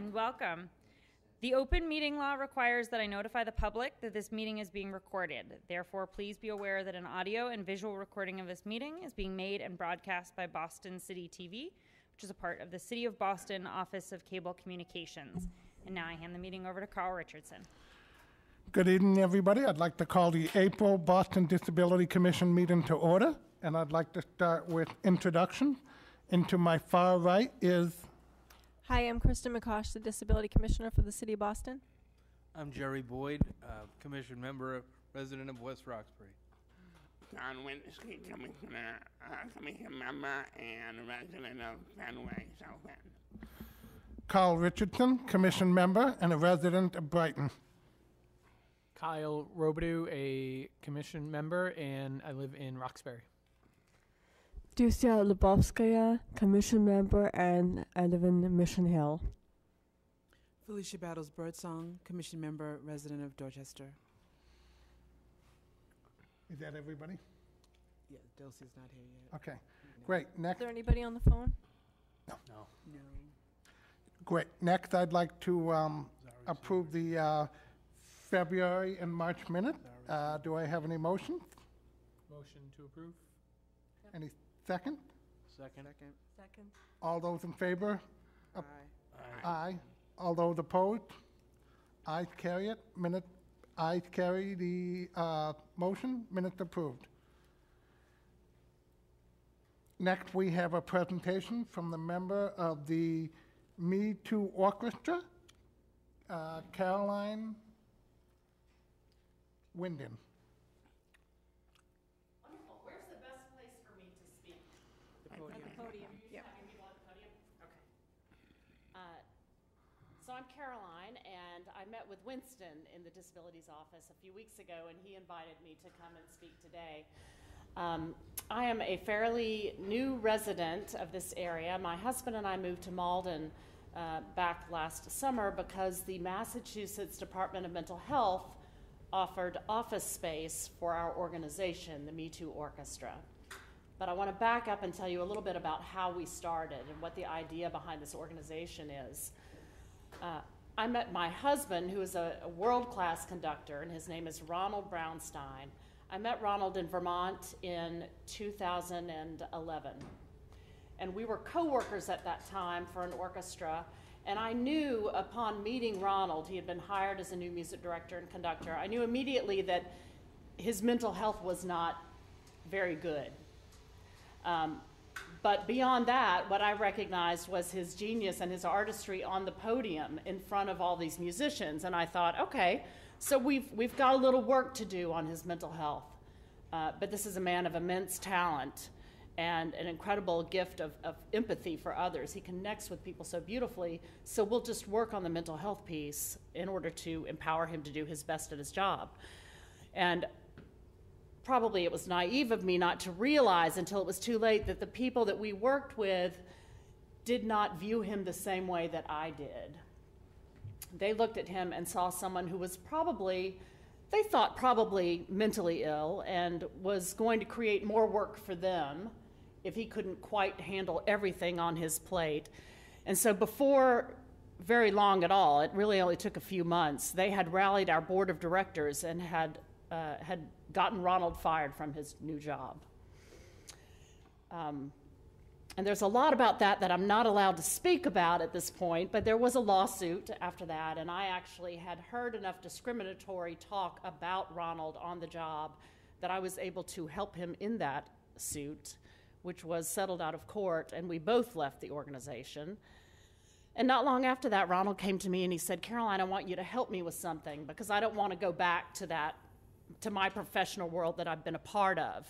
and welcome. The open meeting law requires that I notify the public that this meeting is being recorded. Therefore, please be aware that an audio and visual recording of this meeting is being made and broadcast by Boston City TV, which is a part of the City of Boston Office of Cable Communications. And now I hand the meeting over to Carl Richardson. Good evening, everybody. I'd like to call the April Boston Disability Commission meeting to order, and I'd like to start with introduction. And to my far right is... Hi, I'm Kristen McCosh, the Disability Commissioner for the City of Boston. I'm Jerry Boyd, Commission Member, resident of West Roxbury. John Winsky, Commissioner, Commission Member, and resident of Fenway, South End. Carl Richardson, Commission Member and a resident of Brighton. Kyle Robidoux, a Commission Member, and I live in Roxbury. Dusia Lubovskaya, Commission Member, and I live in Mission Hill. Felicia Battles Birdsong, Commission Member, resident of Dorchester. Is that everybody? Yeah, Delsey's not here yet. Okay, No. great. Is Next, there anybody on the phone? No. No. great. Next, I'd like to approve the February and March minute. Do I have any motions? Motion to approve. Any second? Second. Second. All those in favor? Aye. Aye. All those opposed? Ayes carry it. Ayes carry the motion. Minute approved. Next, we have a presentation from the member of the Me Too Orchestra, Caroline Winden. Wonderful. Where's the best place for me to speak? The podium. At the podium. Yep. Having people at the podium? Okay. So I'm Caroline, and I met with Winston in the Disabilities Office a few weeks ago, and he invited me to come and speak today. I am a fairly new resident of this area. My husband and I moved to Malden back last summer because the Massachusetts Department of Mental Health offered office space for our organization, the Me Too Orchestra. But I want to back up and tell you a little bit about how we started and what the idea behind this organization is. I met my husband, who is a world-class conductor, and his name is Ronald Brownstein. I met Ronald in Vermont in 2011. And we were co-workers at that time for an orchestra. And I knew upon meeting Ronald, he had been hired as a new music director and conductor, I knew immediately that his mental health was not very good. But beyond that, what I recognized was his genius and his artistry on the podium in front of all these musicians. And I thought, okay, so we've got a little work to do on his mental health. But this is a man of immense talent and an incredible gift of empathy for others. He connects with people so beautifully, so we'll just work on the mental health piece in order to empower him to do his best at his job. And probably it was naive of me not to realize until it was too late that the people that we worked with did not view him the same way that I did. They looked at him and saw someone who was probably mentally ill and was going to create more work for them if he couldn't quite handle everything on his plate. And so before very long at all, it really only took a few months, they had rallied our board of directors and had gotten Ronald fired from his new job. And there's a lot about that I'm not allowed to speak about at this point, but there was a lawsuit after that, and I actually had heard enough discriminatory talk about Ronald on the job that I was able to help him in that suit, which was settled out of court, and we both left the organization. And not long after that, Ronald came to me and he said, Caroline, I want you to help me with something because I don't want to go back to my professional world that I've been a part of.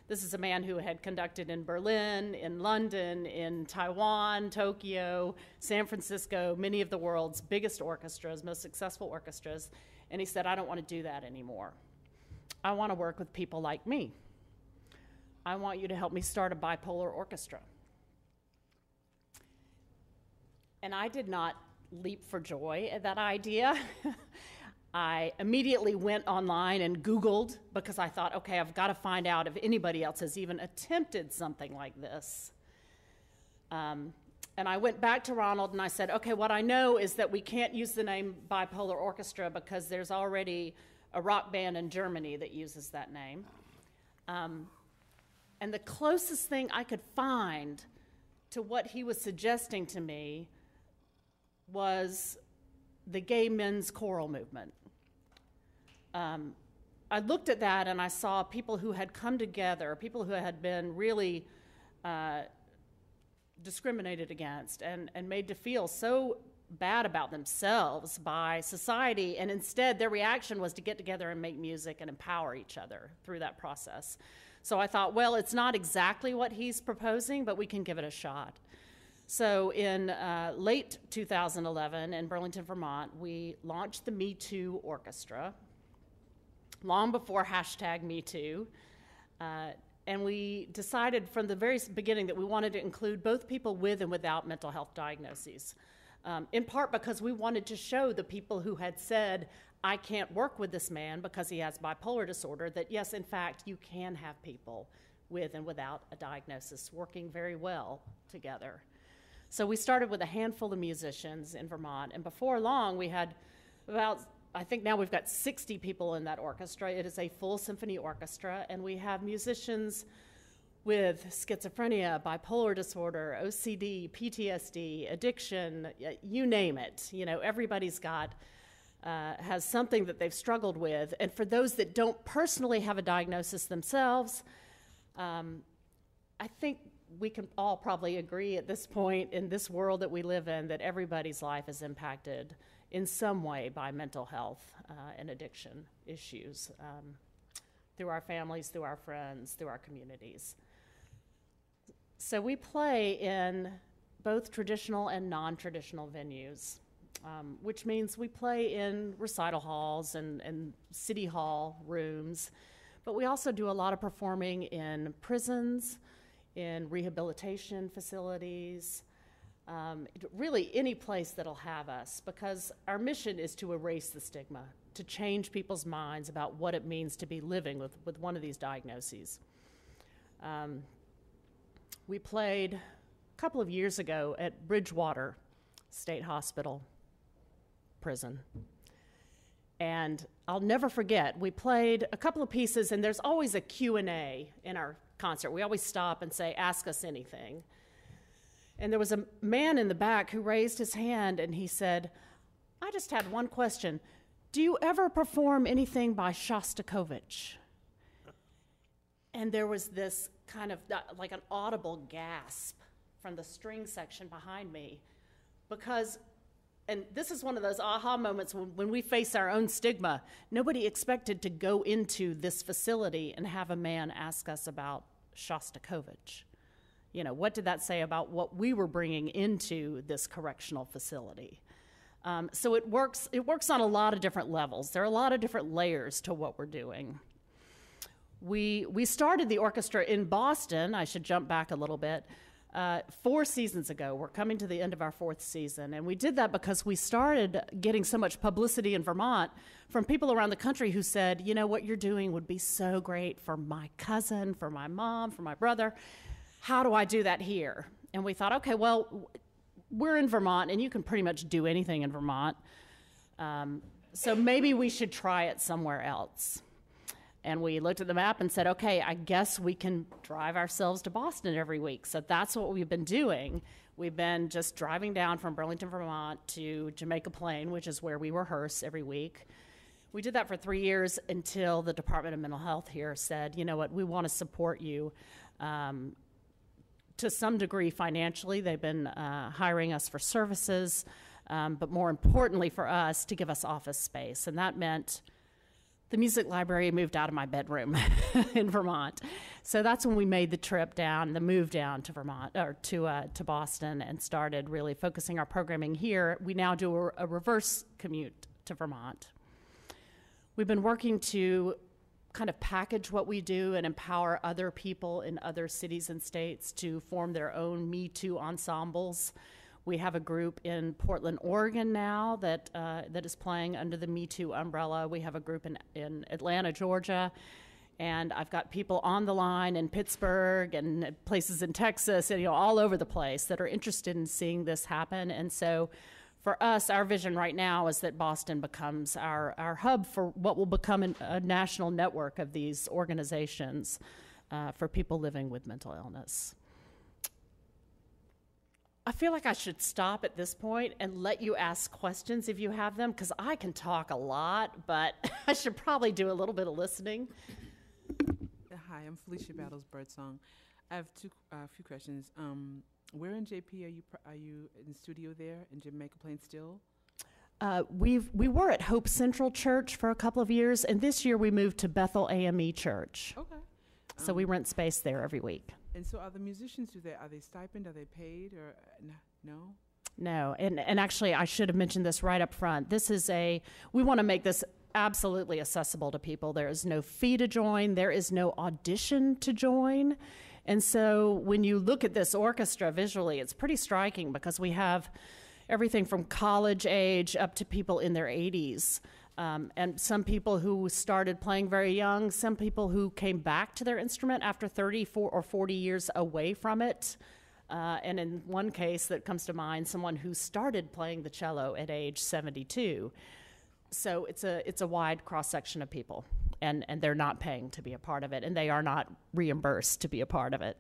This is a man who had conducted in Berlin, in London, in Taiwan, Tokyo, San Francisco, many of the world's biggest orchestras, most successful orchestras. And he said, I don't want to do that anymore. I want to work with people like me. I want you to help me start a bipolar orchestra. And I did not leap for joy at that idea. I immediately went online and Googled because I thought, okay, I've got to find out if anybody else has even attempted something like this. And I went back to Ronald and I said, okay, what I know is that we can't use the name Bipolar Orchestra because there's already a rock band in Germany that uses that name. And the closest thing I could find to what he was suggesting to me was the gay men's choral movement. I looked at that and I saw people who had come together, people who had been really discriminated against and made to feel so bad about themselves by society, and instead their reaction was to get together and make music and empower each other through that process. So I thought, well, it's not exactly what he's proposing, but we can give it a shot. So in late 2011 in Burlington, Vermont, we launched the Me Too Orchestra, long before #MeToo. And we decided from the very beginning that we wanted to include both people with and without mental health diagnoses, in part because we wanted to show the people who had said, I can't work with this man because he has bipolar disorder, that yes, in fact, you can have people with and without a diagnosis working very well together. So we started with a handful of musicians in Vermont, and before long we had about, I think now we've got 60 people in that orchestra. It is a full symphony orchestra, and we have musicians with schizophrenia, bipolar disorder, OCD, PTSD, addiction, you name it. You know, everybody's got, has something that they've struggled with. And for those that don't personally have a diagnosis themselves, I think we can all probably agree at this point in this world that we live in that everybody's life is impacted in some way by mental health and addiction issues, through our families, through our friends, through our communities. So we play in both traditional and non-traditional venues, which means we play in recital halls and city hall rooms, but we also do a lot of performing in prisons, in rehabilitation facilities, really any place that'll have us, because our mission is to erase the stigma, to change people's minds about what it means to be living with one of these diagnoses. We played a couple of years ago at Bridgewater State Hospital Prison. And I'll never forget, we played a couple of pieces, and there's always a Q&A in our concert. We always stop and say, ask us anything. And there was a man in the back who raised his hand and he said, I just had one question. Do you ever perform anything by Shostakovich? And there was this kind of like an audible gasp from the string section behind me, because, and this is one of those aha moments when we face our own stigma. Nobody expected to go into this facility and have a man ask us about Shostakovich. You know, what did that say about what we were bringing into this correctional facility? So it works on a lot of different levels. There are a lot of different layers to what we're doing. We started the orchestra in Boston. I should jump back a little bit. 4 seasons ago. We're coming to the end of our 4th season, and we did that because we started getting so much publicity in Vermont from people around the country who said, you know, what you're doing would be so great for my cousin, for my mom, for my brother. How do I do that here? And we thought, okay, well, we're in Vermont, and you can pretty much do anything in Vermont, so maybe we should try it somewhere else. And we looked at the map and said, okay, I guess we can drive ourselves to Boston every week. So that's what we've been doing. We've been just driving down from Burlington, Vermont to Jamaica Plain, which is where we rehearse every week. We did that for 3 years until the Department of Mental Health here said, you know what, we want to support you to some degree financially. They've been hiring us for services, but more importantly for us, to give us office space. And that meant the music library moved out of my bedroom in Vermont. So that's when we made the trip down, the move down to Vermont, or to Boston, and started really focusing our programming here. We now do a reverse commute to Vermont. We've been working to kind of package what we do and empower other people in other cities and states to form their own Me Too ensembles. We have a group in Portland, Oregon now that is playing under the Me Too umbrella. We have a group in Atlanta, Georgia, And I've got people on the line in Pittsburgh and places in Texas and, all over the place that are interested in seeing this happen. And so for us, our vision right now is that Boston becomes our hub for what will become a national network of these organizations for people living with mental illness. I feel like I should stop at this point and let you ask questions if you have them, because I can talk a lot, but I should probably do a little bit of listening. Hi, I'm Felicia Battles Birdsong. I have a few questions. Where in JP are you in studio there in Jamaica Plain still? We were at Hope Central Church for a couple of years, and this year we moved to Bethel AME Church. Okay. So we rent space there every week. And so are the musicians, are they stipend, are they paid, or no? No, and actually I should have mentioned this right up front. We want to make this absolutely accessible to people. There is no fee to join. There is no audition to join. And so when you look at this orchestra visually, it's pretty striking because we have everything from college age up to people in their 80s. And some people who started playing very young, some people who came back to their instrument after 34 or 40 years away from it. And in one case that comes to mind, someone who started playing the cello at age 72. So it's a wide cross-section of people, and they're not paying to be a part of it, and they are not reimbursed to be a part of it,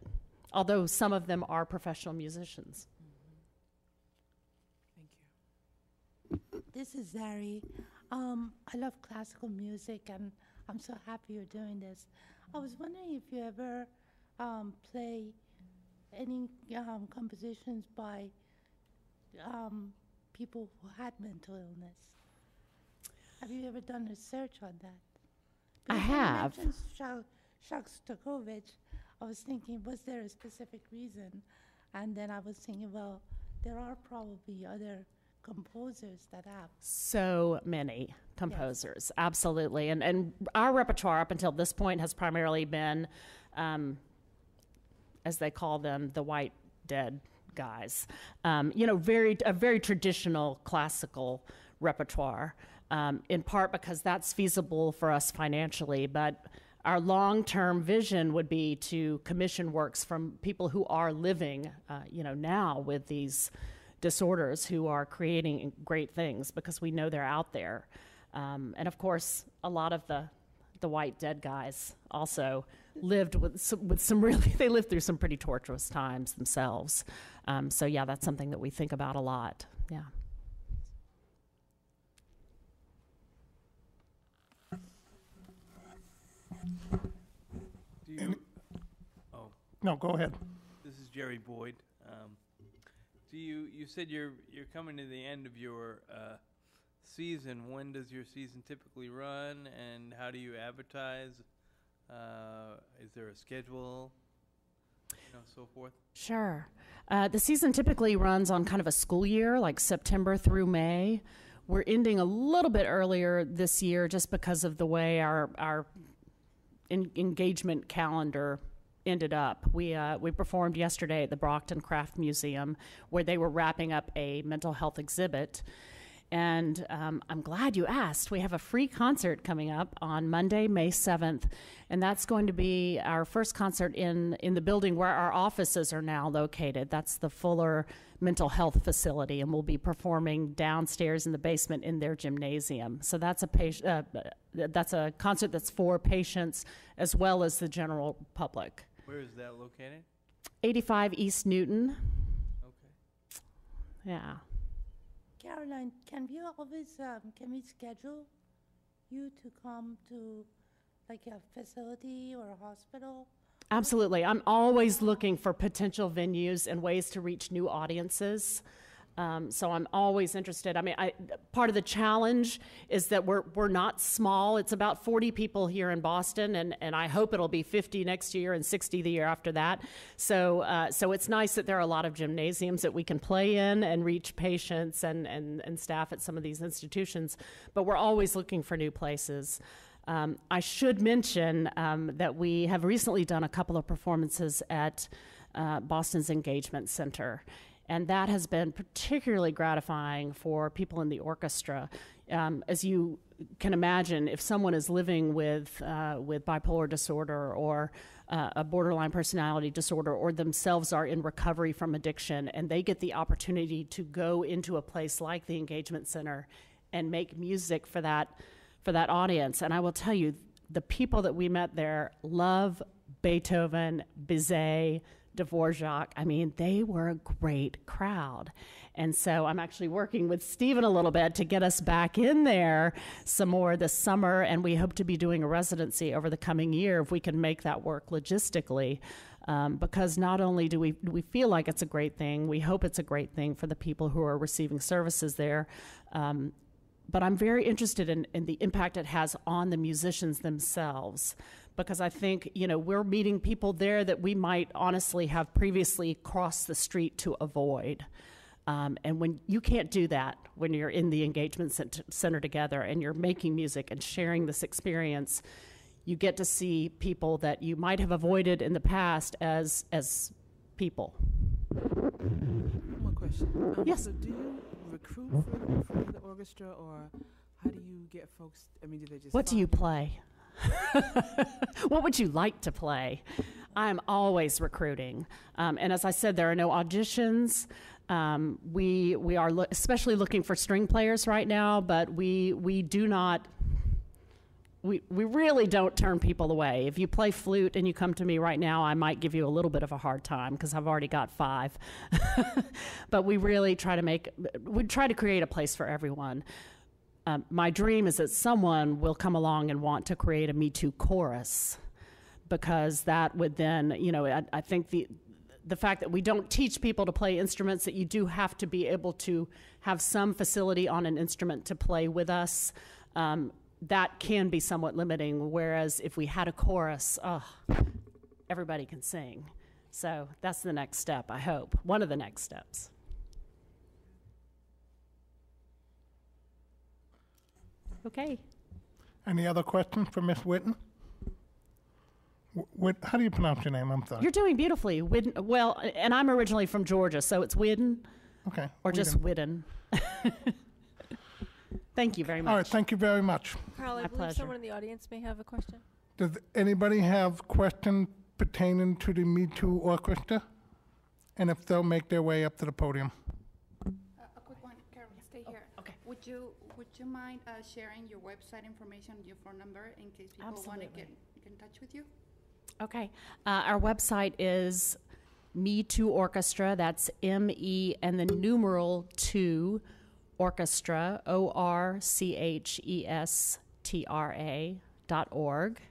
although some of them are professional musicians. Thank you. This is Zari. I love classical music, and I'm so happy you're doing this. I was wondering if you ever play any compositions by people who had mental illness. Have you ever done research on that? I have. You mentioned Shostakovich. I was thinking, was there a specific reason? And then I was thinking, well, there are probably other composers that have. So many composers, yes. Absolutely. And our repertoire up until this point has primarily been, as they call them, the white dead guys. A very traditional classical repertoire. In part because that's feasible for us financially, but our long-term vision would be to commission works from people who are living, now with these disorders, who are creating great things, because we know they're out there. And of course, a lot of the white dead guys also lived with some really, they lived through some pretty torturous times themselves. So yeah, that's something that we think about a lot. Yeah. No, go ahead. This is Jerry Boyd. You said you're coming to the end of your season. When does your season typically run, and how do you advertise? Is there a schedule, so forth? Sure. The season typically runs on kind of a school year, like September through May. We're ending a little bit earlier this year just because of the way our engagement calendar ended up. We performed yesterday at the Brockton Craft Museum, where they were wrapping up a mental health exhibit. And I'm glad you asked. We have a free concert coming up on Monday, May 7th, and that's going to be our first concert in the building where our offices are now located. That's the Fuller Mental Health Facility, and we'll be performing downstairs in the basement in their gymnasium. So that's a concert that's for patients as well as the general public. Where is that located? 85 East Newton. Okay. Yeah. Caroline, can we schedule you to come to like a facility or a hospital? Absolutely. I'm always looking for potential venues and ways to reach new audiences. So I'm always interested. I mean, part of the challenge is that we're not small. It's about 40 people here in Boston, and I hope it'll be 50 next year and 60 the year after that. So it's nice that there are a lot of gymnasiums that we can play in and reach patients and staff at some of these institutions. But we're always looking for new places. I should mention that we have recently done a couple of performances at Boston's Engagement Center. And that has been particularly gratifying for people in the orchestra. As you can imagine if someone is living with bipolar disorder or a borderline personality disorder, or themselves are in recovery from addiction, and they get the opportunity to go into a place like the Engagement Center and make music for that audience. And I will tell you, the people that we met there love Beethoven, Bizet, Dvorak. I mean, they were a great crowd. And so I'm actually working with Stephen a little bit to get us back in there some more this summer, and we hope to be doing a residency over the coming year if we can make that work logistically. Because not only do we feel like it's a great thing, we hope it's a great thing for the people who are receiving services there, but I'm very interested in the impact it has on the musicians themselves. Because I think, we're meeting people there that we might honestly have previously crossed the street to avoid. And when you can't do that when you're in the Engagement Center together and you're making music and sharing this experience, you get to see people that you might have avoided in the past as people. One more question. Yes. So do you recruit for the orchestra, or how do you get folks? I mean, do they just? What do you play? What would you like to play? I'm always recruiting. And as I said, there are no auditions. We are especially looking for string players right now, but we really don't turn people away. If you play flute and you come to me right now, I might give you a little bit of a hard time because I've already got 5. But we really try to create a place for everyone. My dream is that someone will come along and want to create a Me Too chorus, because that would then, I think the fact that we don't teach people to play instruments, that you do have to be able to have some facility on an instrument to play with us, that can be somewhat limiting, whereas if we had a chorus, everybody can sing. So that's the next step, I hope, one of the next steps. Okay. Any other questions for Miss Whitten? How do you pronounce your name? I'm sorry. You're doing beautifully. Whitten, well, and I'm originally from Georgia, so it's Whitten. Okay. Or just Whitten. Thank you very much. All right, thank you very much. Carl, I My believe pleasure. someone in the audience may have a question. Does anybody have questions pertaining to the Me Too Orchestra? And if so, make their way up to the podium. A quick one, Carol, stay here. okay. Would you mind sharing your website information, your phone number, in case people want to Absolutely. get in touch with you? Okay. Our website is Me Too Orchestra. That's M-E and the numeral 2 Orchestra, ORCHESTRA.org.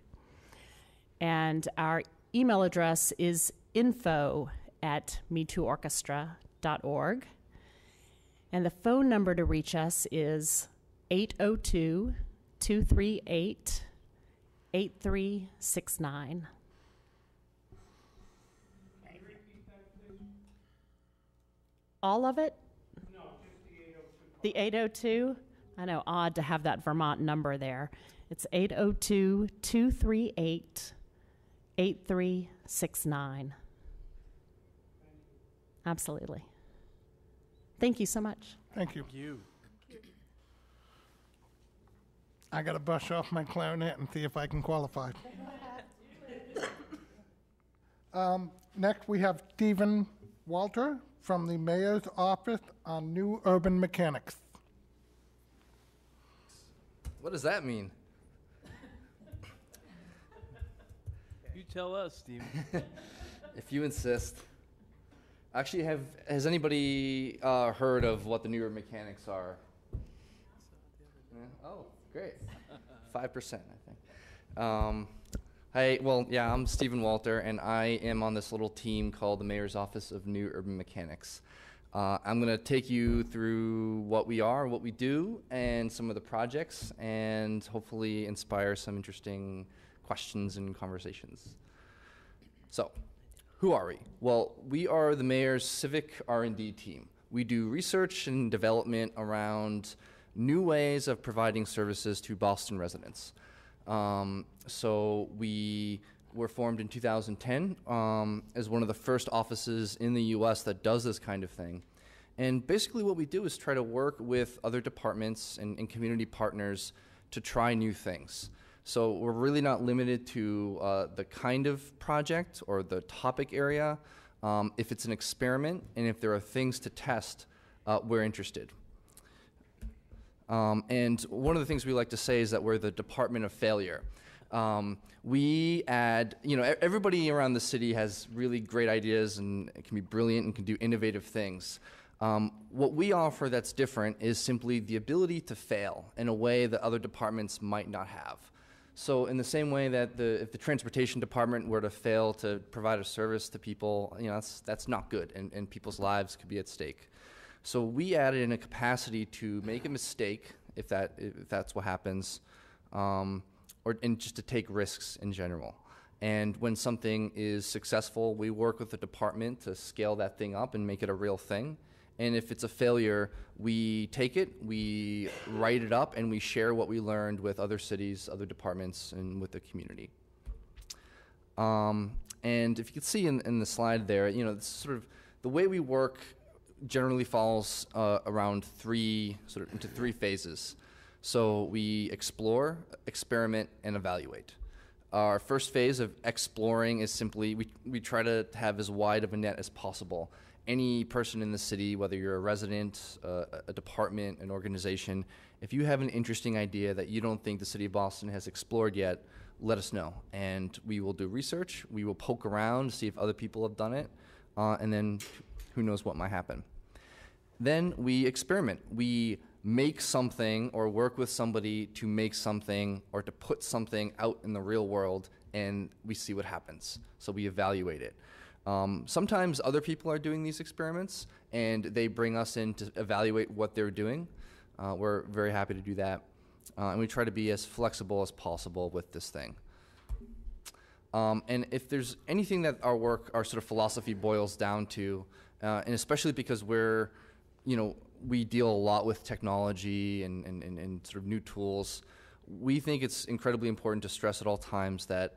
And our email address is info@metooorchestra.org. And the phone number to reach us is 802-238-8369. All of it? No, just the 802. The 802? I know, odd to have that Vermont number there. It's 802-238-8369. Absolutely. Thank you so much. Thank you. Thank you. I got to brush off my clarinet and see if I can qualify. Next, we have Stephen Walter from the Mayor's Office on New Urban Mechanics. What does that mean? You tell us, Stephen. If you insist. Actually, has anybody heard of what the New Urban Mechanics are? Yeah? Oh, great. 5%, I think. I'm Stephen Walter, and I am on this little team called the Mayor's Office of New Urban Mechanics. I'm going to take you through what we are, what we do, and some of the projects, and hopefully inspire some interesting questions and conversations. So, who are we? Well, we are the Mayor's Civic R&D team. We do research and development around new ways of providing services to Boston residents. So we were formed in 2010 as one of the first offices in the US that does this kind of thing. And basically what we do is try to work with other departments and community partners to try new things. So we're really not limited to the kind of project or the topic area. If it's an experiment and if there are things to test, we're interested. And one of the things we like to say is that we're the department of failure. We add, everybody around the city has really great ideas and can be brilliant and can do innovative things. What we offer that's different is simply the ability to fail in a way that other departments might not have. So in the same way that if the transportation department were to fail to provide a service to people, that's not good, and people's lives could be at stake. So we added in a capacity to make a mistake, if that's what happens, and just to take risks in general. And when something is successful, we work with the department to scale that thing up and make it a real thing. And if it's a failure, we take it, we write it up, and we share what we learned with other cities, other departments, and with the community. And if you can see in the slide there, it's sort of the way we work generally falls around into three phases. So we explore, experiment, and evaluate. Our first phase of exploring is simply we try to have as wide of a net as possible. Any person in the city, whether you're a resident, a department, an organization, if you have an interesting idea that you don't think the city of Boston has explored yet, let us know. And we will do research. We will poke around, see if other people have done it, and then who knows what might happen. Then we experiment. We make something or work with somebody to make something or to put something out in the real world, and we see what happens. So we evaluate it. Sometimes other people are doing these experiments, and they bring us in to evaluate what they're doing. We're very happy to do that. And we try to be as flexible as possible with this thing. And if there's anything that our work, our sort of philosophy boils down to, and especially because we deal a lot with technology and sort of new tools, we think it's incredibly important to stress at all times that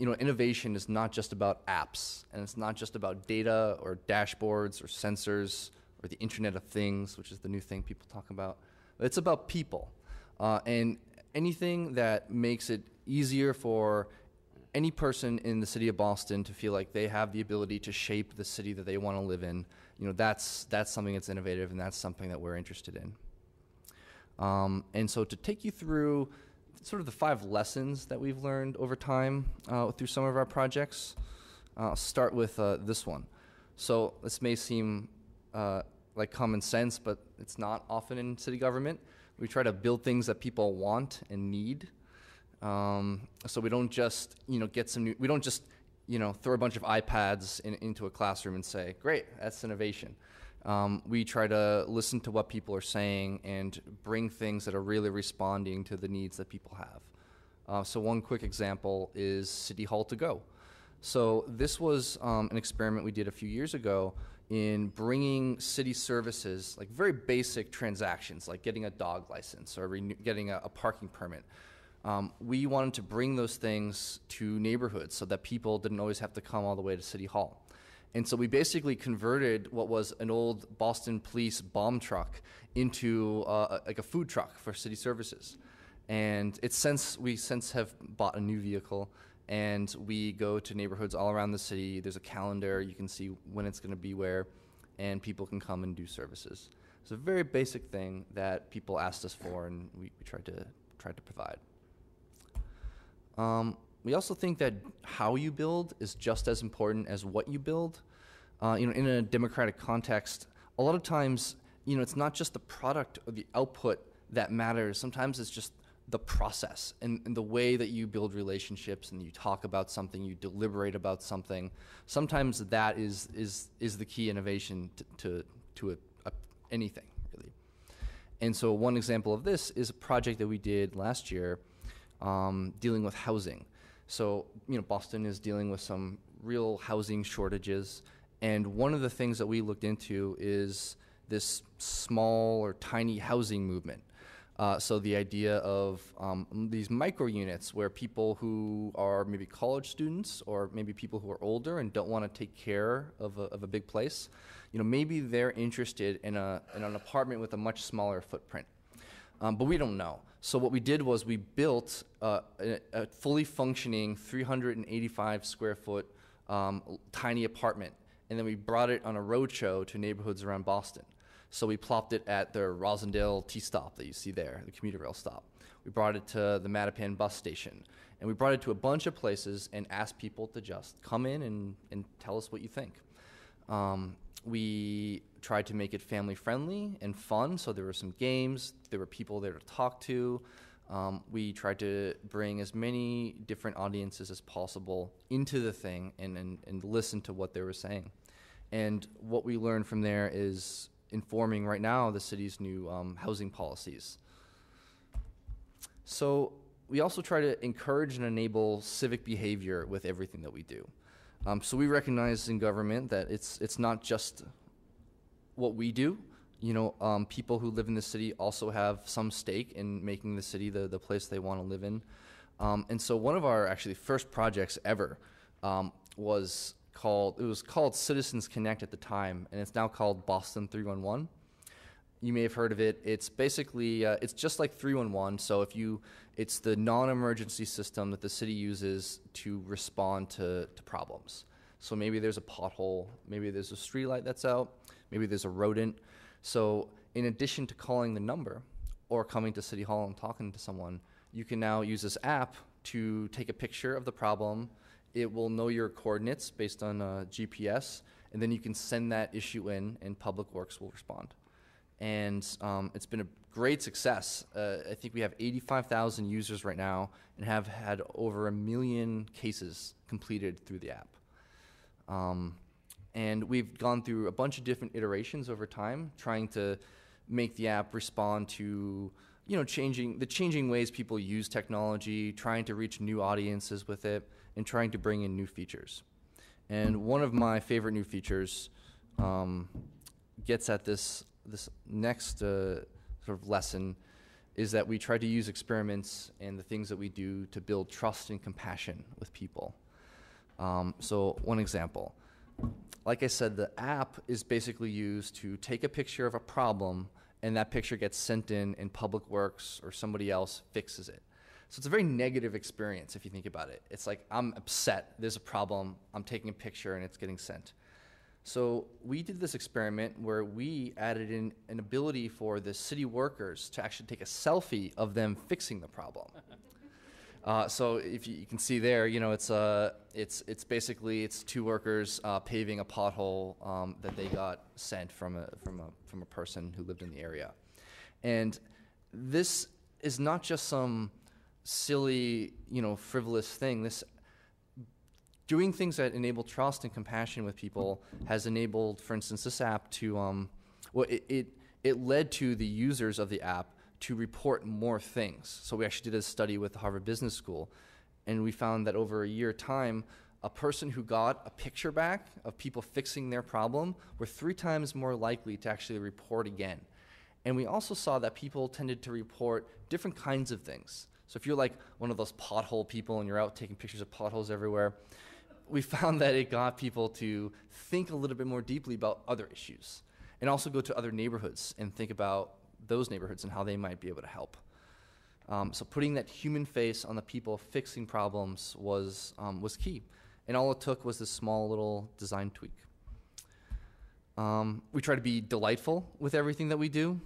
innovation is not just about apps, and it's not just about data or dashboards or sensors or the Internet of Things, which is the new thing people talk about. It's about people. And anything that makes it easier for any person in the city of Boston to feel like they have the ability to shape the city that they want to live in, that's something that's innovative, and that's something that we're interested in. And so to take you through sort of the 5 lessons that we've learned over time through some of our projects, I'll start with this one. So this may seem like common sense, but it's not often in city government. We try to build things that people want and need. So we don't just, we don't just, throw a bunch of iPads into a classroom and say, great, that's innovation. We try to listen to what people are saying and bring things that are really responding to the needs that people have. So one quick example is City Hall to Go. So this was an experiment we did a few years ago in bringing city services, like very basic transactions, like getting a dog license or getting a parking permit. We wanted to bring those things to neighborhoods so that people didn't always have to come all the way to City Hall. And so we basically converted what was an old Boston Police bomb truck into like a food truck for city services. And we since have bought a new vehicle, and we go to neighborhoods all around the city. There's a calendar. You can see when it's going to be where, and people can come and do services. It's a very basic thing that people asked us for, and we tried to provide. We also think that how you build is just as important as what you build. In a democratic context, a lot of times, it's not just the product or the output that matters. Sometimes it's just the process and the way that you build relationships and you talk about something, you deliberate about something. Sometimes that is the key innovation to anything, really. And so one example of this is a project that we did last year dealing with housing. So, Boston is dealing with some real housing shortages, and one of the things that we looked into is this small or tiny housing movement. So the idea of these micro units where people who are maybe college students or maybe people who are older and don't want to take care of a big place, maybe they're interested in an apartment with a much smaller footprint. but we don't know. So what we did was we built a fully functioning 385 square foot tiny apartment, and then we brought it on a road show to neighborhoods around Boston. So we plopped it at the Rosendale T-stop that you see there, the commuter rail stop. We brought it to the Mattapan bus station, and we brought it to a bunch of places and asked people to just come in and tell us what you think. We tried to make it family friendly and fun, so there were some games, there were people there to talk to. We tried to bring as many different audiences as possible into the thing and listen to what they were saying. And what we learned from there is informing right now the city's new housing policies. So we also try to encourage and enable civic behavior with everything that we do. So we recognize in government that it's not just what we do. You know, people who live in the city also have some stake in making the city the place they want to live in. And so one of our actually first projects ever was called Citizens Connect at the time, and it's now called Boston 311. You may have heard of it. It's basically, it's just like 311. So it's the non-emergency system that the city uses to respond to problems. So maybe there's a pothole, maybe there's a streetlight that's out, maybe there's a rodent. So in addition to calling the number or coming to City Hall and talking to someone, you can now use this app to take a picture of the problem. It will know your coordinates based on GPS, and then you can send that issue in, and Public Works will respond. And it's been a great success. I think we have 85,000 users right now and have had over 1 million cases completed through the app. And we've gone through a bunch of different iterations over time, trying to make the app respond to, you know, changing ways people use technology, trying to reach new audiences with it, and trying to bring in new features. And one of my favorite new features gets at this next sort of lesson, is that we try to use experiments and the things that we do to build trust and compassion with people. So one example, like I said, the app is basically used to take a picture of a problem, and that picture gets sent in, and Public Works or somebody else fixes it. So it's a very negative experience if you think about it. It's like, I'm upset, there's a problem, I'm taking a picture and it's getting sent. So we did this experiment where we added in an ability for the city workers to actually take a selfie of them fixing the problem. So if you can see there, you know, it's basically two workers paving a pothole that they got sent from a person who lived in the area. And this is not just some silly, you know, frivolous thing. Doing things that enable trust and compassion with people has enabled, for instance, this app to, it led to the users of the app to report more things. So we actually did a study with the Harvard Business School, and we found that over a year time, a person who got a picture back of people fixing their problem were 3 times more likely to actually report again. And we also saw that people tended to report different kinds of things. So if you're like one of those pothole people and you're out taking pictures of potholes everywhere, we found that it got people to think a little bit more deeply about other issues, and also go to other neighborhoods and think about those neighborhoods and how they might be able to help. So putting that human face on the people fixing problems was key. And all it took was this small little design tweak. We try to be delightful with everything that we do.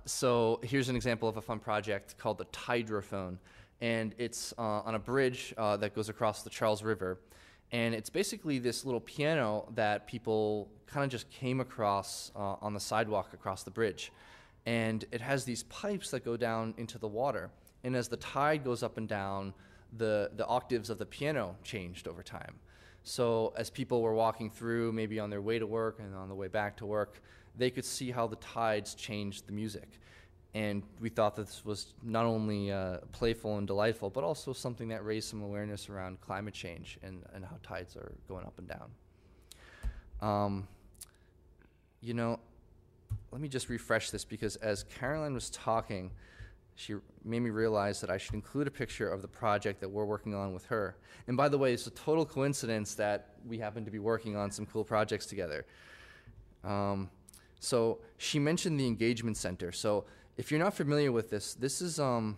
So here's an example of a fun project called the Tidrophone. And it's on a bridge that goes across the Charles River. And it's basically this little piano that people kind of just came across on the sidewalk across the bridge. And it has these pipes that go down into the water. And as the tide goes up and down, the octaves of the piano changed over time. So as people were walking through, maybe on their way to work and on the way back to work, they could see how the tides changed the music. And we thought that this was not only playful and delightful, but also something that raised some awareness around climate change and how tides are going up and down. You know, let me just refresh this, because as Caroline was talking, she made me realize that I should include a picture of the project that we're working on with her. And by the way, it's a total coincidence that we happen to be working on some cool projects together. So she mentioned the engagement center. So if you're not familiar with this, this is a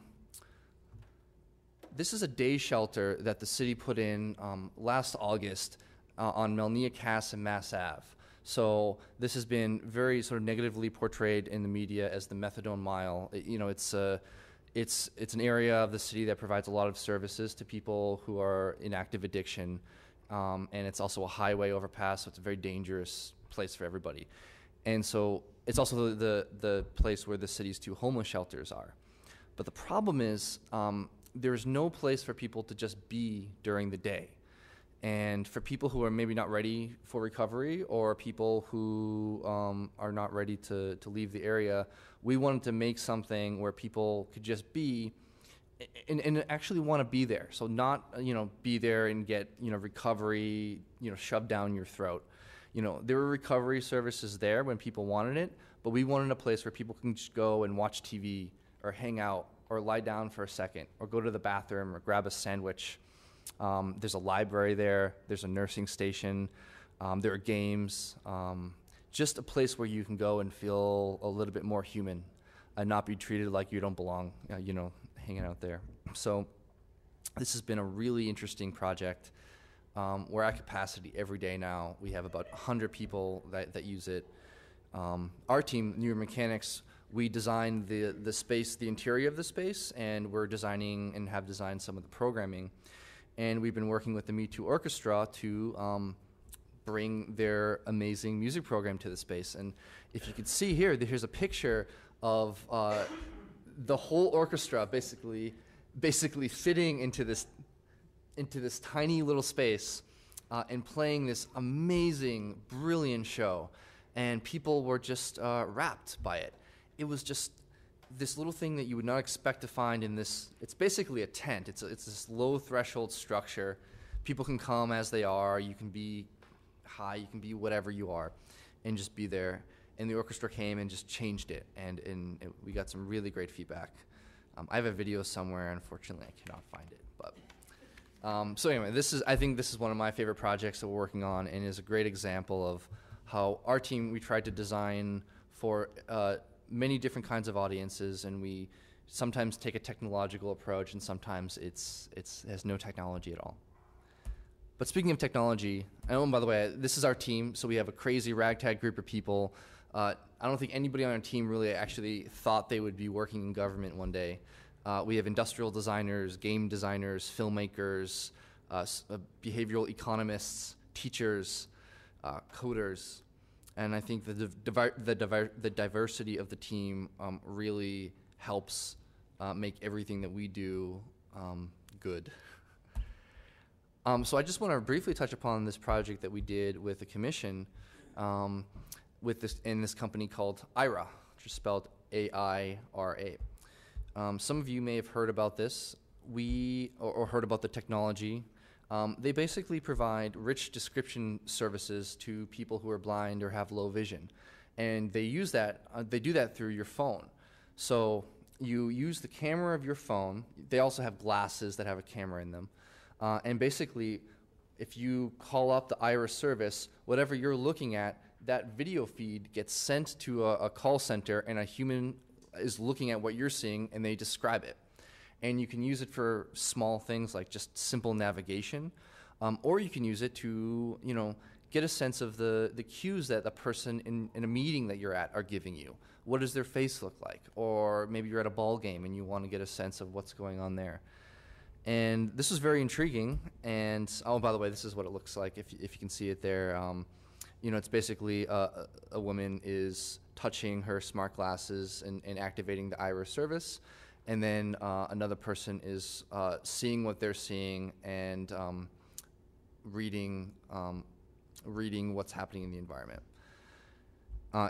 day shelter that the city put in last August on Melnia Cass and Mass Ave. So this has been very sort of negatively portrayed in the media as the methadone mile. It's an area of the city that provides a lot of services to people who are in active addiction, and it's also a highway overpass, so it's a very dangerous place for everybody. And so it's also the place where the city's 2 homeless shelters are. But the problem is there's no place for people to just be during the day. And for people who are maybe not ready for recovery, or people who are not ready to leave the area, we wanted to make something where people could just be and actually want to be there. So not, be there and get, recovery, shoved down your throat. There were recovery services there when people wanted it, but we wanted a place where people can just go and watch TV or hang out or lie down for a second or go to the bathroom or grab a sandwich. There's a library there. There's a nursing station. There are games. Just a place where you can go and feel a little bit more human and not be treated like you don't belong, hanging out there. So this has been a really interesting project. We're at capacity every day now. We have about 100 people that use it. Our team, New Urban Mechanics, we designed the space, the interior of the space, and we're designing and have designed some of the programming. And we've been working with the Me Too Orchestra to bring their amazing music program to the space. And if you could see here, here's a picture of the whole orchestra basically fitting into this tiny little space and playing this amazing, brilliant show. And people were just rapt by it. It was just this little thing that you would not expect to find in this. It's basically a tent. It's this low threshold structure. People can come as they are. You can be high, you can be whatever you are, and just be there. And the orchestra came and just changed it, and we got some really great feedback. I have a video somewhere. Unfortunately, I cannot find it. But so anyway, I think this is one of my favorite projects that we're working on, and is a great example of how our team, we tried to design for many different kinds of audiences, and we sometimes take a technological approach, and sometimes it has no technology at all. But speaking of technology, and by the way, this is our team, so we have a crazy ragtag group of people. I don't think anybody on our team really actually thought they would be working in government one day. We have industrial designers, game designers, filmmakers, behavioral economists, teachers, coders. And I think the diversity of the team really helps make everything that we do good. So I just want to briefly touch upon this project that we did with the commission in this company called Aira, which is spelled A-I-R-A. Some of you may have heard about this, or heard about the technology. They basically provide rich description services to people who are blind or have low vision. And they do that through your phone. So you use the camera of your phone. They also have glasses that have a camera in them. And basically, if you call up the Aira service, whatever you're looking at, that video feed gets sent to a call center, and a human is looking at what you're seeing, and they describe it. And you can use it for small things like just simple navigation, or you can use it to, get a sense of the cues that the person in a meeting that you're at are giving you. What does their face look like? Or maybe you're at a ball game and you want to get a sense of what's going on there. And this was very intriguing. And oh, by the way, this is what it looks like if you can see it there. It's basically a woman is touching her smart glasses and activating the Aira service. And then another person is seeing what they're seeing and reading what's happening in the environment.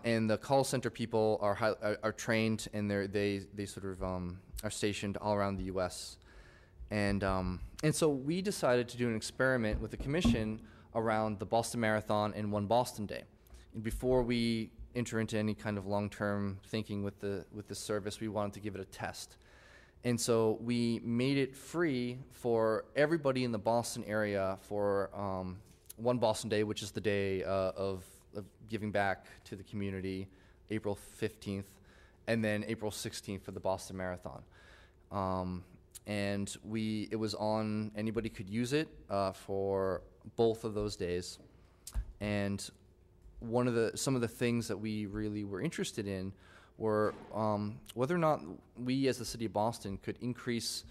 And the call center people are trained, and they sort of are stationed all around the U.S. And so we decided to do an experiment with the commission around the Boston Marathon and One Boston Day. And before we enter into any kind of long-term thinking with this service, we wanted to give it a test. And so we made it free for everybody in the Boston area for One Boston Day, which is the day of giving back to the community, April 15th. and then April 16th for the Boston Marathon. And it was on, anybody could use it for both of those days. And some of the things that we really were interested in were whether or not we as the city of Boston could increase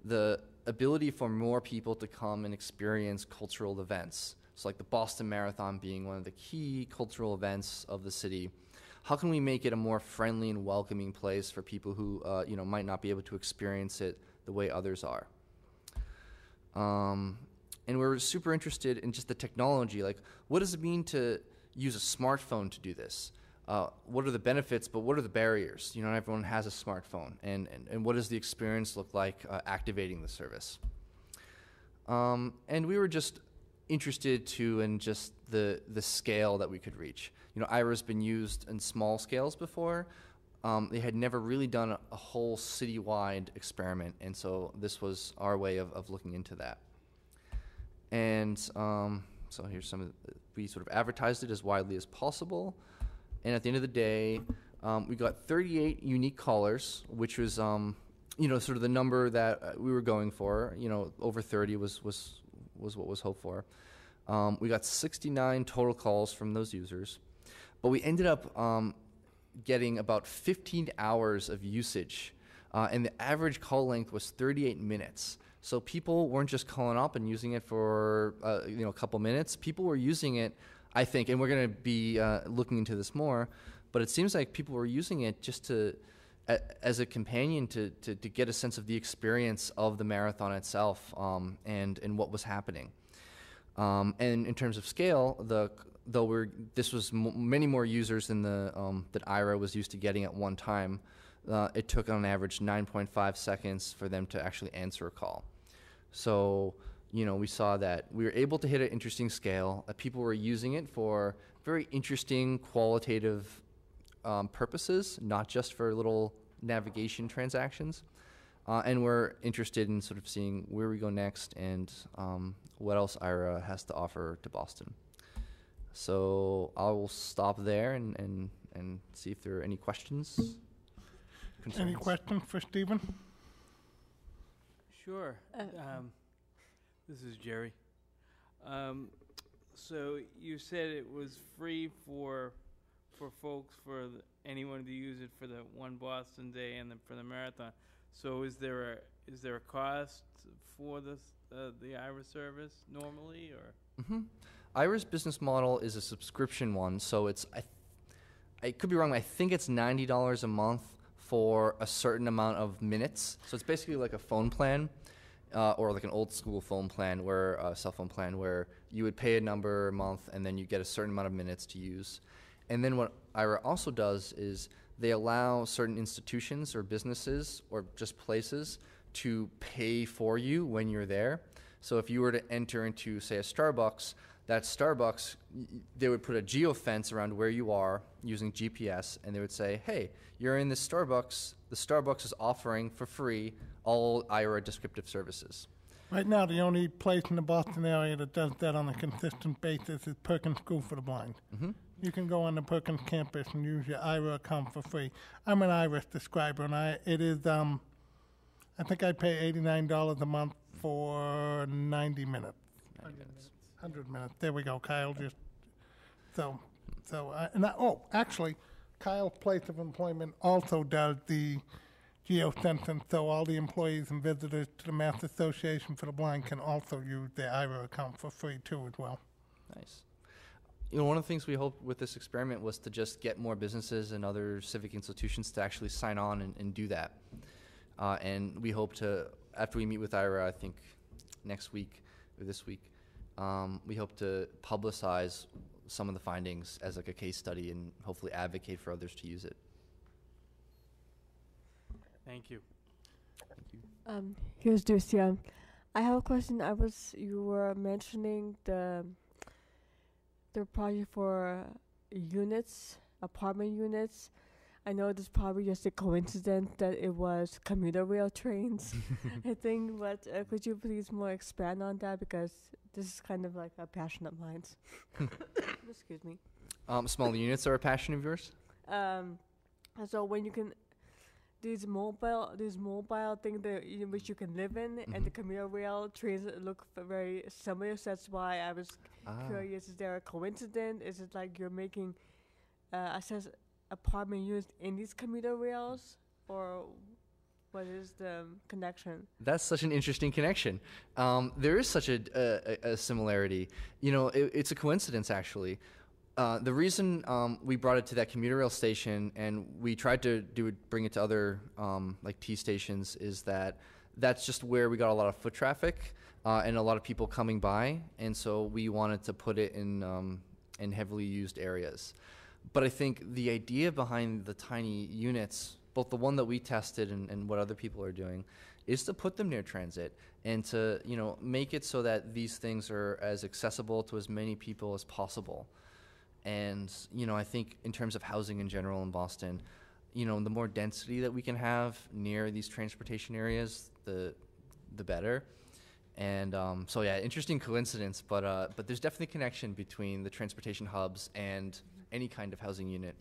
the ability for more people to come and experience cultural events. So like the Boston Marathon being one of the key cultural events of the city. How can we make it a more friendly and welcoming place for people who might not be able to experience it the way others are? And we're super interested in just the technology. Like, what does it mean to use a smartphone to do this? What are the benefits, but what are the barriers? Not everyone has a smartphone. And what does the experience look like activating the service? And we were just interested in just the scale that we could reach. Aira's been used in small scales before. They had never really done a whole citywide experiment, and so this was our way of looking into that. And so here's we sort of advertised it as widely as possible. And at the end of the day, we got 38 unique callers, which was, sort of the number that we were going for. Over 30 was what was hoped for. We got 69 total calls from those users, but we ended up getting about 15 hours of usage, and the average call length was 38 minutes. So people weren't just calling up and using it for a couple minutes. People were using it, I think, and we're going to be looking into this more, but it seems like people were using it just as a companion to get a sense of the experience of the marathon itself, and what was happening. And in terms of scale, this was many more users than that Aira was used to getting at one time. It took on average 9.5 seconds for them to actually answer a call. So, we saw that we were able to hit an interesting scale. People were using it for very interesting qualitative purposes, not just for little navigation transactions. And we're interested in sort of seeing where we go next and what else Aira has to offer to Boston. So I will stop there and see if there are any questions. Concerns. Any questions for Stephen? Sure. This is Jerry. So you said it was free for folks, anyone to use it for the one Boston day and for the marathon. So is there a cost for the Aira service normally, or? Mm-hmm. Aira's business model is a subscription one, so I could be wrong. I think it's $90 a month for a certain amount of minutes. So it's basically like a phone plan, or like an old school phone plan, cell phone plan, where you would pay a number a month and then you get a certain amount of minutes to use. And then what Aira also does is they allow certain institutions or businesses or just places to pay for you when you're there. So if you were to enter into, say, a Starbucks, that Starbucks, they would put a geofence around where you are using GPS, and they would say, hey, you're in this Starbucks. The Starbucks is offering for free all Aira descriptive services. Right now, the only place in the Boston area that does that on a consistent basis is Perkins School for the Blind. Mm-hmm. You can go on the Perkins campus and use your Aira account for free. I'm an Iris describer, and it is, I think I pay $89 a month for 90 minutes. 100 minutes. There we go, Kyle. Actually, Kyle's place of employment also does the geofencing, so all the employees and visitors to the Mass Association for the Blind can also use their Aira account for free too as well. Nice. One of the things we hoped with this experiment was to just get more businesses and other civic institutions to actually sign on and do that. And we hope to, after we meet with Aira, I think next week or this week, we hope to publicize some of the findings as like a case study and hopefully advocate for others to use it. Thank you. Here's Ducia. I have a question. You were mentioning the project for apartment units. I know it's probably just a coincidence that it was commuter rail trains, I think, but could you please more expand on that, because this is kind of like a passion of mine. Excuse me. Small units are a passion of yours? So when you can these mobile thing that in which you can live in, and the commuter rail trains look very similar. So that's why I was curious. Is there a coincidence? Is it like you're making apartment units in these commuter rails, or what is the connection? That's such an interesting connection. There is such a similarity. You know, it's a coincidence, actually. The reason we brought it to that commuter rail station, and we tried to bring it to other like T stations, is that that's just where we got a lot of foot traffic and a lot of people coming by, and so we wanted to put it in heavily used areas. But I think the idea behind the tiny units, both the one that we tested and what other people are doing, is to put them near transit and to, you know, make it so that these things are as accessible to as many people as possible. And, you know, I think in terms of housing in general in Boston, you know, the more density that we can have near these transportation areas, the better. And so, yeah, interesting coincidence, but there's definitely a connection between the transportation hubs and any kind of housing unit.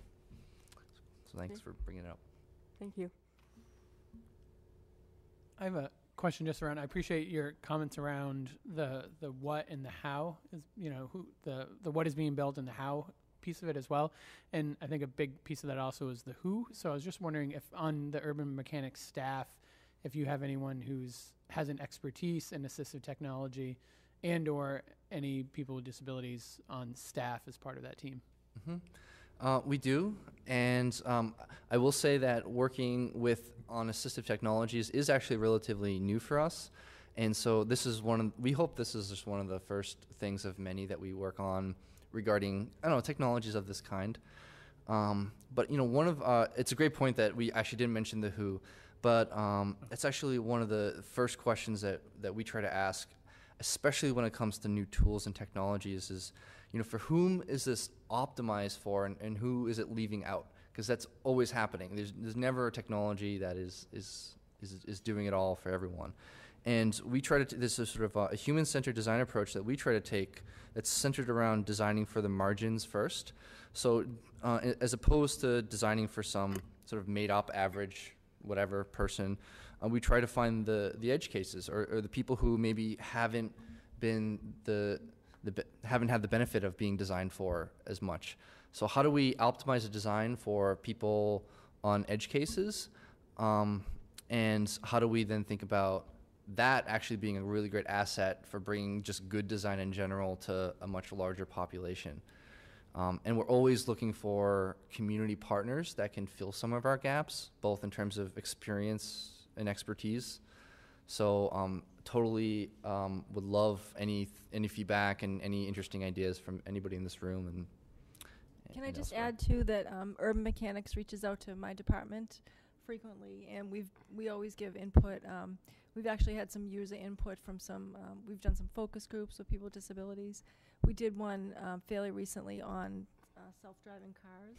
So thanks for bringing it up. Thank you. I have a question just around, I appreciate your comments around the what and the how, is, you know, who the what is being built and the how piece of it as well. And I think a big piece of that also is the who. So I was just wondering if on the urban mechanics staff, if you have anyone has an expertise in assistive technology and or any people with disabilities on staff as part of that team. We do, and I will say that working on assistive technologies is actually relatively new for us, and so this is we hope this is just one of the first things of many that we work on regarding, I don't know, technologies of this kind. But you know, it's a great point that we actually didn't mention the who, but it's actually one of the first questions that we try to ask, especially when it comes to new tools and technologies, is, you know, for whom is this optimized for, and who is it leaving out? Because that's always happening. There's never a technology that is doing it all for everyone. And we try to, this is sort of a human-centered design approach that we try to take that's centered around designing for the margins first. So as opposed to designing for some sort of made-up average, whatever person, we try to find the edge cases or the people who maybe haven't had the benefit of being designed for as much. So how do we optimize a design for people on edge cases? And how do we then think about that actually being a really great asset for bringing just good design in general to a much larger population? And we're always looking for community partners that can fill some of our gaps, both in terms of experience and expertise. So totally would love any feedback and any interesting ideas from anybody in this room. And can I just add too that Urban Mechanics reaches out to my department frequently, and we always give input. We've actually had some user input from some. We've done some focus groups with people with disabilities. We did one fairly recently on self-driving cars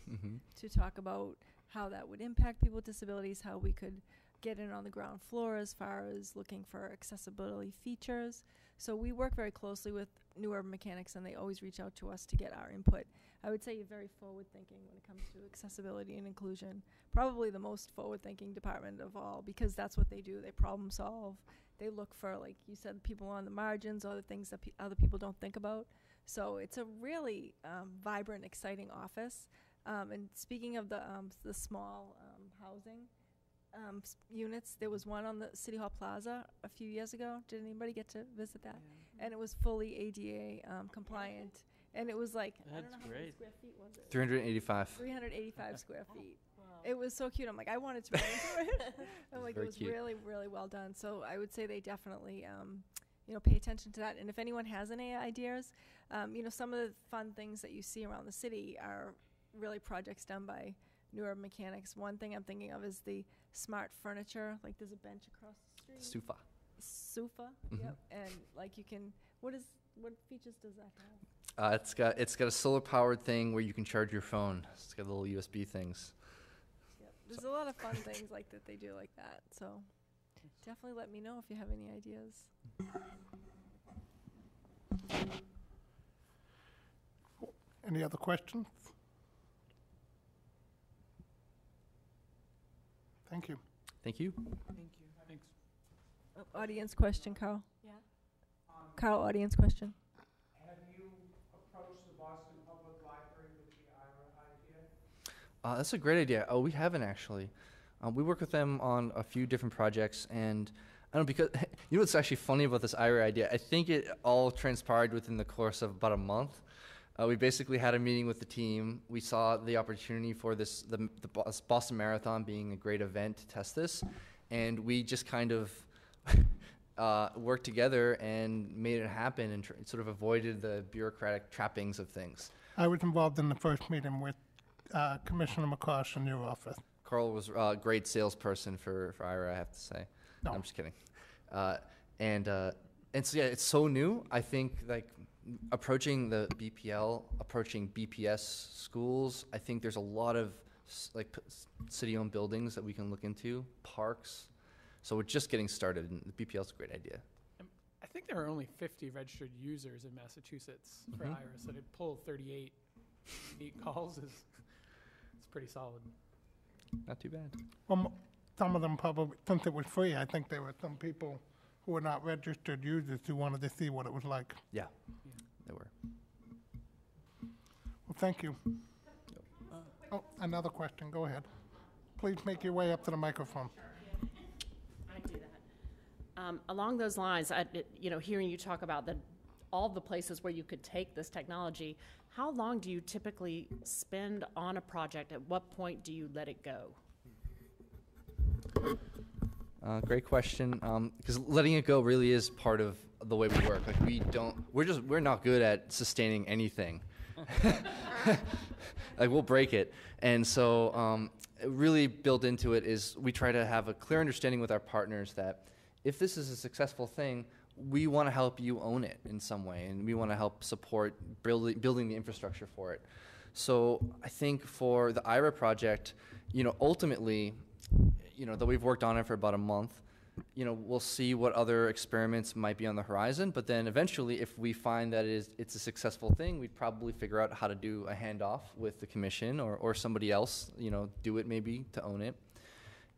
to talk about how that would impact people with disabilities, how we could get in on the ground floor as far as looking for accessibility features. So we work very closely with New Urban Mechanics, and they always reach out to us to get our input. I would say you're very forward-thinking when it comes to accessibility and inclusion. Probably the most forward-thinking department of all, because that's what they do. They problem solve. They look for, like you said, people on the margins, other things that other people don't think about. So it's a really vibrant, exciting office. And speaking of the small housing units, there was one on the City Hall Plaza a few years ago. Did anybody get to visit that? Yeah. And it was fully ADA compliant. And it was like, I don't know how many square feet was it? 385. 385 square feet. Wow. It was so cute. I'm like, I wanted to run into it. I'm like, it was cute. Really, really well done. So I would say they definitely, pay attention to that. And if anyone has any ideas, some of the fun things that you see around the city are really projects done by New Urban Mechanics. One thing I'm thinking of is the smart furniture. Like there's a bench across the street. Sofa. Yep. And like you can, what features does that have? It's got a solar powered thing where you can charge your phone. It's got little USB things. Yep. There's a lot of fun things like that they do like that. So definitely let me know if you have any ideas. Any other questions? Thank you. Thank you. Thank you. Thanks. Audience question, Carl. Yeah. Carl, audience question. Have you approached the Boston Public Library with the IRA idea? That's a great idea. Oh, we haven't actually. We work with them on a few different projects, and I don't know, because you know what's actually funny about this IRA idea? I think it all transpired within the course of about a month. We basically had a meeting with the team. We saw the opportunity for the Boston Marathon being a great event to test this, and we just kind of worked together and made it happen, and sort of avoided the bureaucratic trappings of things. I was involved in the first meeting with Commissioner McCosh in your office. Carl was a great salesperson for IRA, I have to say. No. I'm just kidding. And so yeah, it's so new. I think like approaching the BPL, approaching BPS schools, I think there's a lot of city-owned buildings that we can look into, parks. So we're just getting started, and the BPL is a great idea. I think there are only 50 registered users in Massachusetts for IRA, so to pull 38 calls is it's pretty solid. Not too bad. Well, some of them probably, since it was free, I think there were some people who were not registered users who wanted to see what it was like. Yeah, there were. Well, thank you. Oh, another question. Go ahead. Please make your way up to the microphone. I can do that. Along those lines, hearing you talk about all the places where you could take this technology, how long do you typically spend on a project? At what point do you let it go? Great question. Because letting it go really is part of the way we work. Like we're not good at sustaining anything. Like we'll break it. And so really built into it is we try to have a clear understanding with our partners that if this is a successful thing, we want to help you own it in some way, and we want to help support building the infrastructure for it. So I think for the IRA project, ultimately, though we've worked on it for about a month, we'll see what other experiments might be on the horizon. But then eventually, if we find that it's a successful thing, we'd probably figure out how to do a handoff with the commission or somebody else, do it maybe to own it.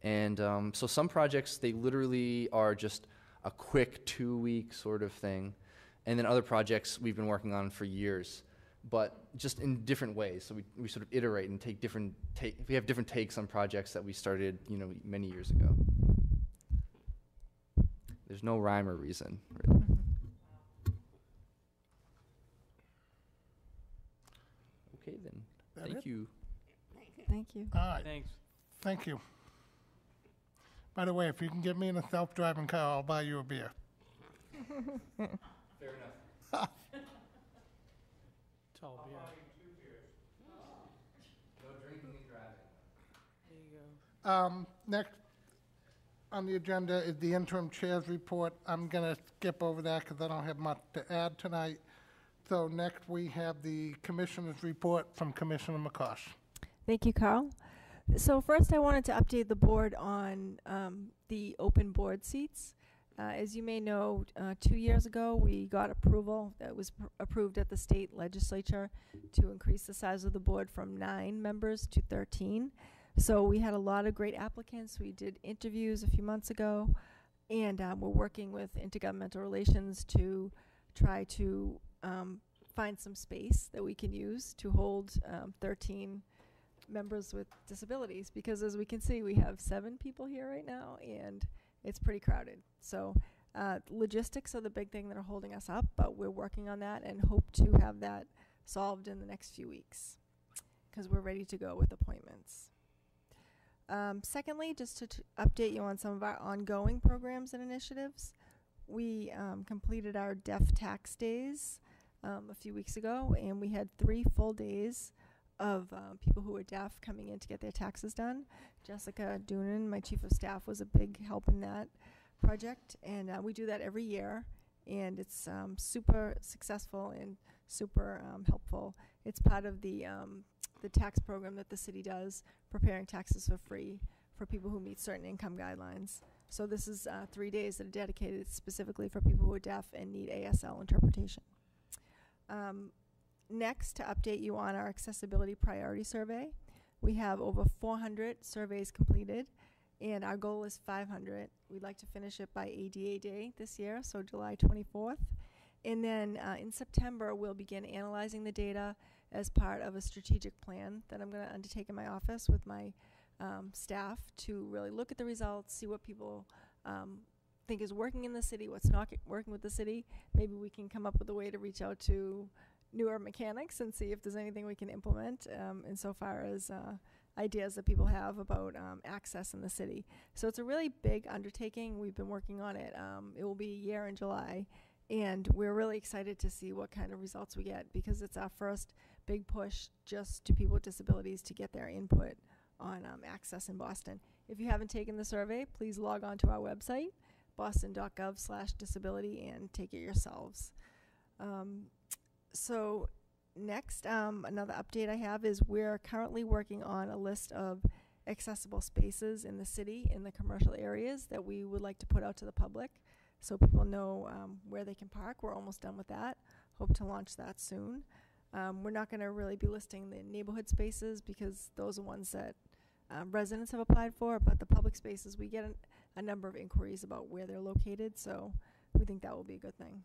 And so some projects, they literally are just a quick 2-week sort of thing. And then other projects we've been working on for years, but just in different ways. So we sort of iterate and we have different takes on projects that we started, many years ago. There's no rhyme or reason, really. Okay, then. Thank you. Thank you. All right. Thanks. Thank you. By the way, if you can get me in a self-driving car, I'll buy you a beer. Fair enough. Tall beer. No drinking and driving. There you go. Next on the agenda is the interim chair's report. I'm going to skip over that because I don't have much to add tonight. So next we have the commissioner's report from Commissioner McCosh. Thank you, Carl. So first I wanted to update the board on the open board seats. As you may know, 2 years ago we got approval that was approved at the state legislature to increase the size of the board from 9 members to 13. So we had a lot of great applicants. We did interviews a few months ago, and we're working with Intergovernmental Relations to try to find some space that we can use to hold 13 members with disabilities, because as we can see, we have 7 people here right now, and it's pretty crowded. So logistics are the big thing that are holding us up, but we're working on that and hope to have that solved in the next few weeks, because we're ready to go with appointments. Secondly, just to update you on some of our ongoing programs and initiatives, we completed our Deaf Tax Days a few weeks ago, and we had 3 full days of people who were deaf coming in to get their taxes done. Jessica Doonan, my chief of staff, was a big help in that project, and we do that every year, and it's super successful and super helpful. It's part of the tax program that the city does, preparing taxes for free for people who meet certain income guidelines. So this is 3 days that are dedicated specifically for people who are deaf and need ASL interpretation. Next, to update you on our accessibility priority survey, we have over 400 surveys completed, and our goal is 500. We'd like to finish it by ADA Day this year, so July 24th. And then in September, we'll begin analyzing the data as part of a strategic plan that I'm going to undertake in my office with my staff to really look at the results, see what people think is working in the city, what's not working with the city. Maybe we can come up with a way to reach out to New Urban Mechanics and see if there's anything we can implement insofar as ideas that people have about access in the city. So it's a really big undertaking. We've been working on it. It will be a year in July. And we're really excited to see what kind of results we get, because it's our first big push just to people with disabilities to get their input on access in Boston. If you haven't taken the survey, please log on to our website, boston.gov/disability, and take it yourselves. So next, another update I have is we're currently working on a list of accessible spaces in the city, in the commercial areas, that we would like to put out to the public, so people know where they can park. We're almost done with that. Hope to launch that soon. We're not going to really be listing the neighborhood spaces because those are ones that residents have applied for, but the public spaces, we get a number of inquiries about where they're located, so we think that will be a good thing.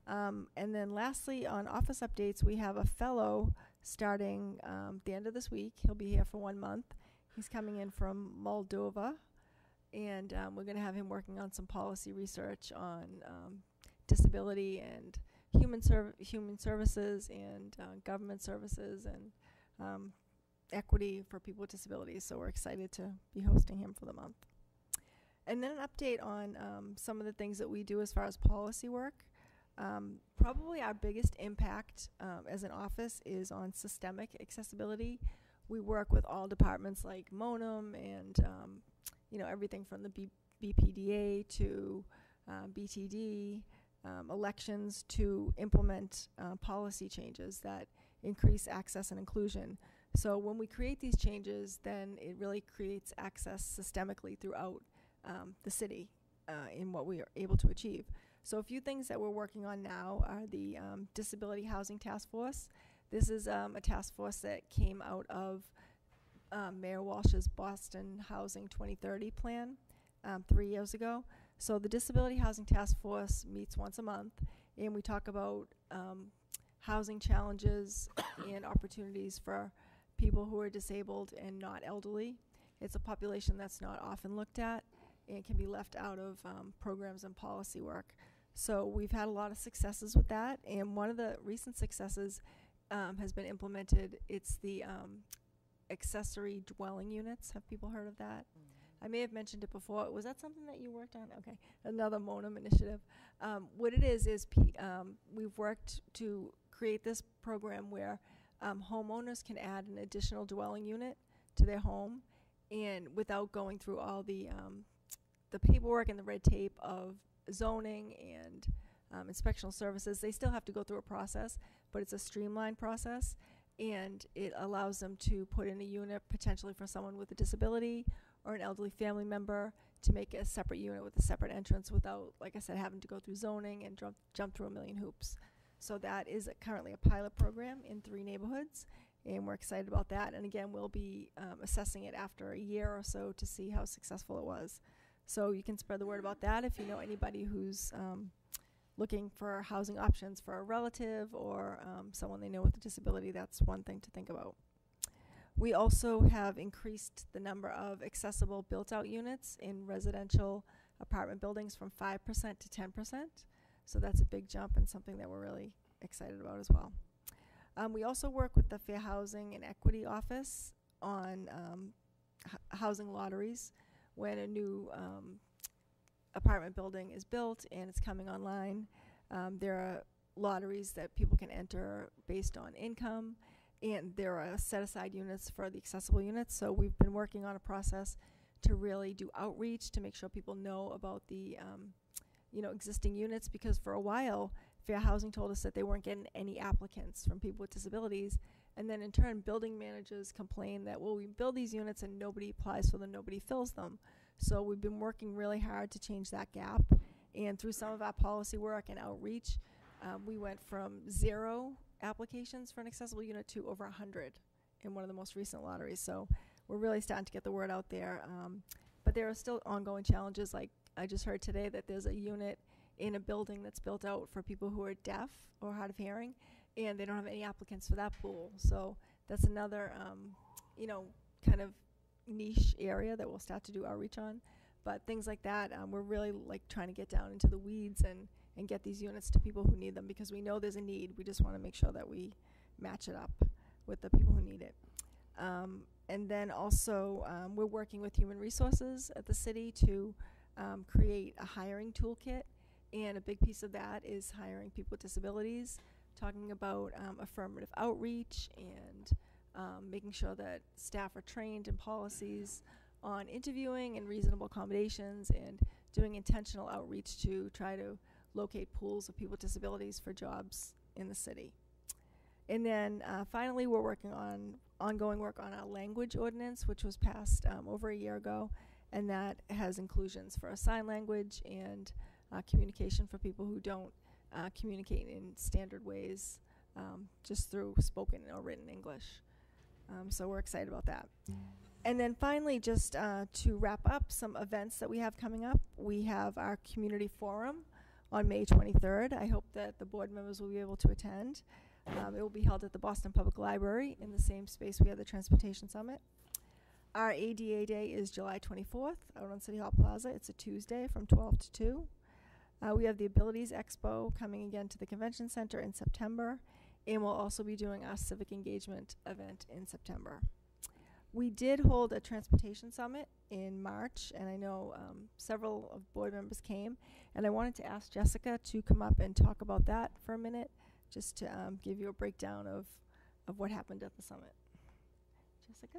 And then lastly, on office updates, we have a fellow starting the end of this week. He'll be here for 1 month. He's coming in from Moldova. And we're going to have him working on some policy research on disability and human services and government services and equity for people with disabilities. So we're excited to be hosting him for the month. And then an update on some of the things that we do as far as policy work. Probably our biggest impact as an office is on systemic accessibility. We work with all departments like MONUM and everything from the BPDA to BTD, elections, to implement policy changes that increase access and inclusion. So when we create these changes, then it really creates access systemically throughout the city in what we are able to achieve. So a few things that we're working on now are the Disability Housing Task Force. This is a task force that came out of Mayor Walsh's Boston Housing 2030 plan 3 years ago. So the Disability Housing Task Force meets once a month, and we talk about housing challenges and opportunities for people who are disabled and not elderly. It's a population that's not often looked at and can be left out of programs and policy work. So we've had a lot of successes with that, and one of the recent successes has been implemented. It's the accessory dwelling units. Have people heard of that? I may have mentioned it before. Was that something that you worked on? Okay, another MONUM initiative. What it is we've worked to create this program where homeowners can add an additional dwelling unit to their home, and without going through all the paperwork and the red tape of zoning and inspectional services. They still have to go through a process, but it's a streamlined process, and it allows them to put in a unit potentially for someone with a disability or an elderly family member, to make a separate unit with a separate entrance without, like I said, having to go through zoning and jump through a million hoops. So that is currently a pilot program in 3 neighborhoods, and we're excited about that. And again, we'll be assessing it after a year or so to see how successful it was. So you can spread the word about that if you know anybody who's looking for housing options for a relative or someone they know with a disability. That's one thing to think about. We also have increased the number of accessible built-out units in residential apartment buildings from 5% to 10%. So that's a big jump and something that we're really excited about as well. We also work with the Fair Housing and Equity Office on housing lotteries. When a new apartment building is built and it's coming online, there are lotteries that people can enter based on income, and there are set-aside units for the accessible units. So we've been working on a process to really do outreach to make sure people know about the existing units, because for a while Fair Housing told us that they weren't getting any applicants from people with disabilities, and then in turn building managers complain that, well, we build these units and nobody applies for them, nobody fills them. So we've been working really hard to change that gap, and through some of our policy work and outreach, we went from 0 applications for an accessible unit to over 100 in one of the most recent lotteries. So we're really starting to get the word out there. But there are still ongoing challenges. Like I just heard today that there's a unit in a building that's built out for people who are deaf or hard of hearing, and they don't have any applicants for that pool. So that's another, kind of niche area that we'll start to do outreach on. But things like that, we're really like trying to get down into the weeds and get these units to people who need them, because we know there's a need. We just want to make sure that we match it up with the people who need it. And then also, we're working with Human Resources at the city to create a hiring toolkit. And a big piece of that is hiring people with disabilities, talking about affirmative outreach and making sure that staff are trained in policies on interviewing and reasonable accommodations, and doing intentional outreach to try to locate pools of people with disabilities for jobs in the city. And then finally, we're working on ongoing work on our language ordinance, which was passed over a year ago, and that has inclusions for a sign language and communication for people who don't communicate in standard ways, just through spoken or written English. So we're excited about that. And then finally, just to wrap up some events that we have coming up, we have our community forum on May 23rd. I hope that the board members will be able to attend. It will be held at the Boston Public Library in the same space we have the Transportation Summit. Our ADA Day is July 24th out on City Hall Plaza. It's a Tuesday from 12 to 2. We have the Abilities Expo coming again to the Convention Center in September, and we'll also be doing our Civic Engagement event in September. We did hold a Transportation Summit in March, and I know several of board members came, and I wanted to ask Jessica to come up and talk about that for a minute, just to give you a breakdown of what happened at the summit. Jessica?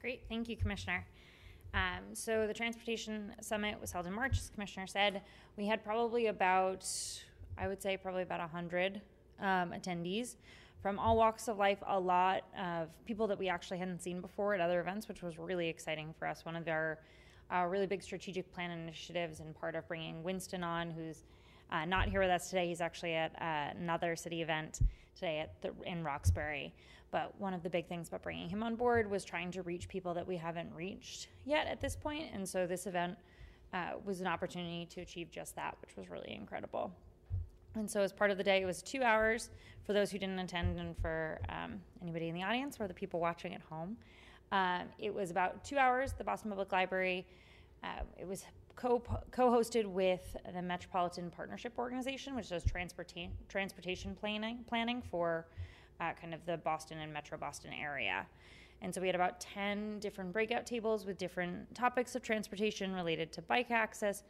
Great, thank you, Commissioner. So the Transportation Summit was held in March, as the Commissioner said. We had probably about, I would say probably about 100 attendees from all walks of life, a lot of people that we actually hadn't seen before at other events, which was really exciting for us. One of our really big strategic plan initiatives, and part of bringing Winston on, who's not here with us today. He's actually at another city event today in Roxbury. But one of the big things about bringing him on board was trying to reach people that we haven't reached yet at this point. And so this event was an opportunity to achieve just that, which was really incredible. And so as part of the day, it was 2 hours for those who didn't attend, and for anybody in the audience or the people watching at home. It was about 2 hours, the Boston Public Library. It was co-hosted with the Metropolitan Partnership Organization, which does transportation planning for kind of the Boston and Metro Boston area. And so we had about 10 different breakout tables with different topics of transportation related to bike access,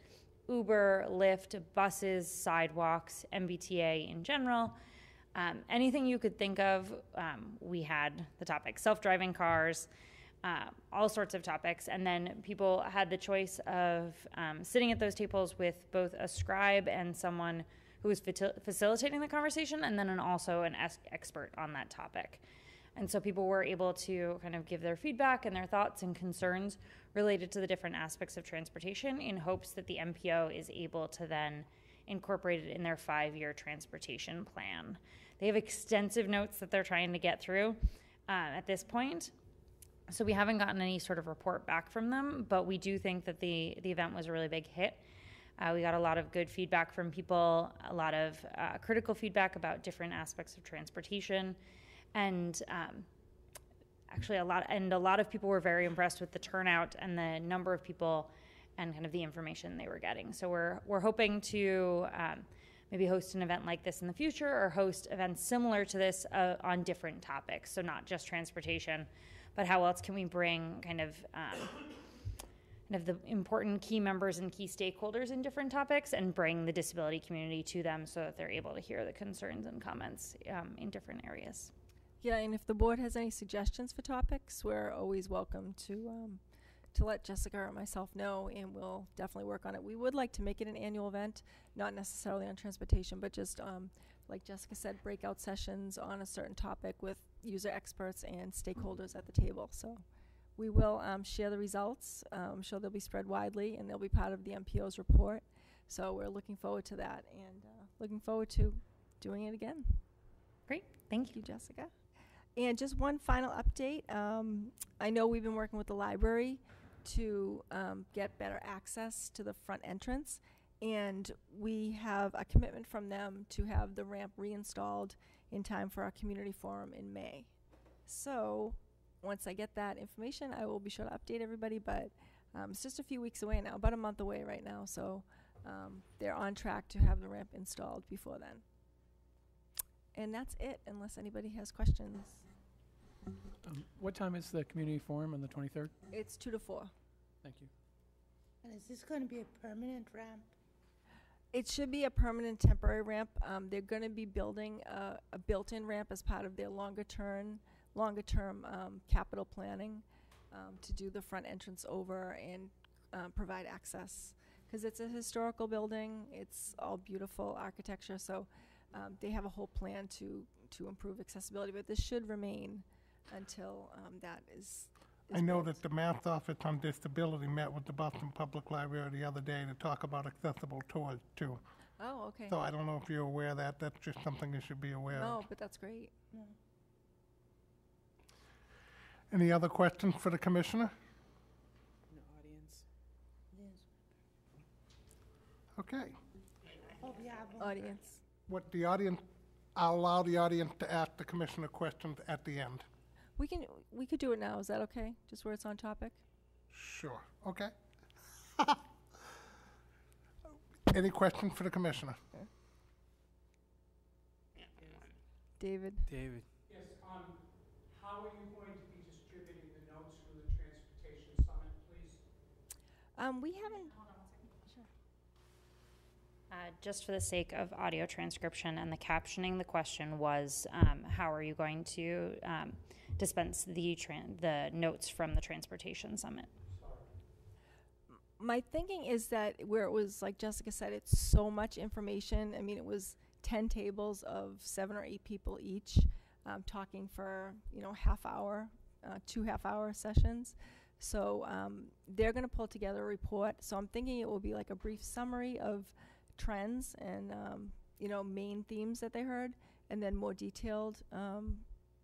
Uber, Lyft, buses, sidewalks, MBTA in general. Anything you could think of, we had the topic. Self-driving cars, all sorts of topics. And then people had the choice of sitting at those tables with both a scribe and someone who was facilitating the conversation, and then also an expert on that topic. And so people were able to kind of give their feedback and their thoughts and concerns related to the different aspects of transportation, in hopes that the MPO is able to then incorporate it in their 5-year transportation plan. They have extensive notes that they're trying to get through at this point. So we haven't gotten any sort of report back from them, but we do think that the event was a really big hit. We got a lot of good feedback from people, a lot of critical feedback about different aspects of transportation, and actually a lot of people were very impressed with the turnout and the number of people and kind of the information they were getting. So we're hoping to maybe host an event like this in the future, or host events similar to this on different topics. So not just transportation, but how else can we bring kind of the important key members and key stakeholders in different topics, and bring the disability community to them so that they're able to hear the concerns and comments in different areas. Yeah, and if the board has any suggestions for topics, we're always welcome to let Jessica or myself know, and we'll definitely work on it. We would like to make it an annual event, not necessarily on transportation, but just, like Jessica said, breakout sessions on a certain topic with user experts and stakeholders at the table. So we will share the results. I'm sure they'll be spread widely, and they'll be part of the MPO's report. So we're looking forward to that, and looking forward to doing it again. Great, thank you, Jessica. And just one final update. I know we've been working with the library to get better access to the front entrance, and we have a commitment from them to have the ramp reinstalled in time for our community forum in May. So once I get that information, I will be sure to update everybody, but it's just a few weeks away now, about a month away right now, so they're on track to have the ramp installed before then. And that's it, unless anybody has questions. What time is the community forum on the 23rd? It's 2 to 4. Thank you. And is this going to be a permanent ramp? It should be a permanent temporary ramp. They're going to be building a built-in ramp as part of their longer-term capital planning to do the front entrance over and provide access. Because it's a historical building, it's all beautiful architecture, so they have a whole plan to improve accessibility, but this should remain until that is I know built. that the math office on disability met with the Boston Public Library the other day to talk about accessible tours too. Oh, okay. So I don't know if you're aware of that. That's just something you should be aware No, of. but that's great. Yeah. Any other questions for the commissioner? No audience. Okay. Oh, we have one. Audience. What the audience, I'll allow the audience to ask the commissioner questions at the end. We could do it now. Is that okay? Just where it's on topic? Sure. Okay. Any questions for the commissioner? David. David. Yes, how are you going to be distributing the notes from the Transportation Summit, please? We haven't. Hold on 1 second. Sure. Just for the sake of audio transcription and the captioning, the question was, how are you going to dispense the notes from the Transportation Summit? My thinking is that where it was, like Jessica said, it's so much information. I mean, it was 10 tables of 7 or 8 people each, talking for, half hour, 2 half-hour sessions. So they're going to pull together a report. So I'm thinking it will be like a brief summary of trends and, main themes that they heard, and then more detailed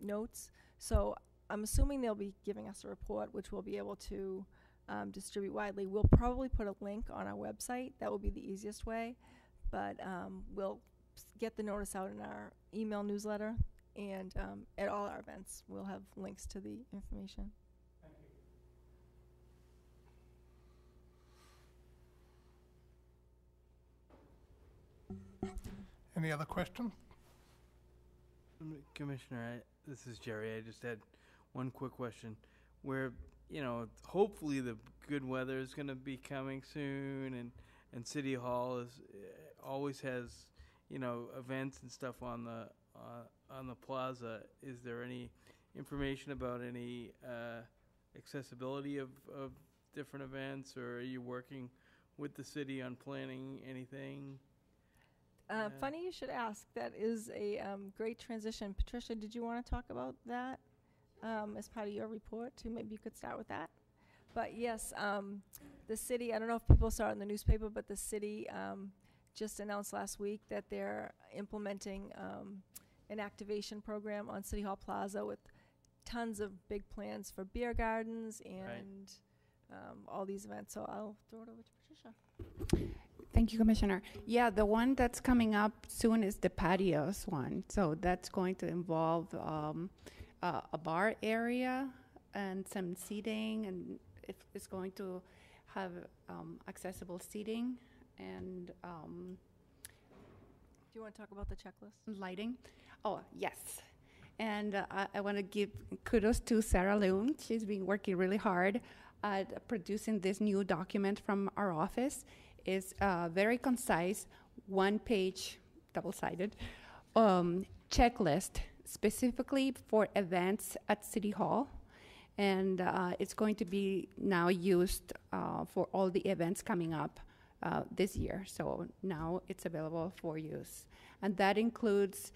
notes. So I'm assuming they'll be giving us a report, which we'll be able to distribute widely. We'll probably put a link on our website. That will be the easiest way. But we'll get the notice out in our email newsletter, and at all our events, we'll have links to the information. Thank you. Any other questions? Commissioner, this is Jerry. I just had one quick question. Where, hopefully the good weather is going to be coming soon, and City Hall always has, events and stuff on the plaza. Is there any information about any accessibility of different events, or are you working with the city on planning anything? Funny you should ask. That is a great transition. Patricia, did you want to talk about that as part of your report too? Maybe you could start with that. But yes, the city, I don't know if people saw it in the newspaper, but the city just announced last week that they're implementing an activation program on City Hall Plaza with tons of big plans for beer gardens and all these events. So I'll throw it over to Patricia. Thank you, Commissioner. Yeah, the one that's coming up soon is the patios one. So that's going to involve a bar area and some seating, and it's going to have accessible seating and Do you want to talk about the checklist? lighting. Oh, yes. And I want to give kudos to Sarah Loon. She's been working really hard at producing this new document from our office. It's very concise, one-page, double-sided checklist specifically for events at City Hall. And it's going to be now used for all the events coming up this year. So now it's available for use. And that includes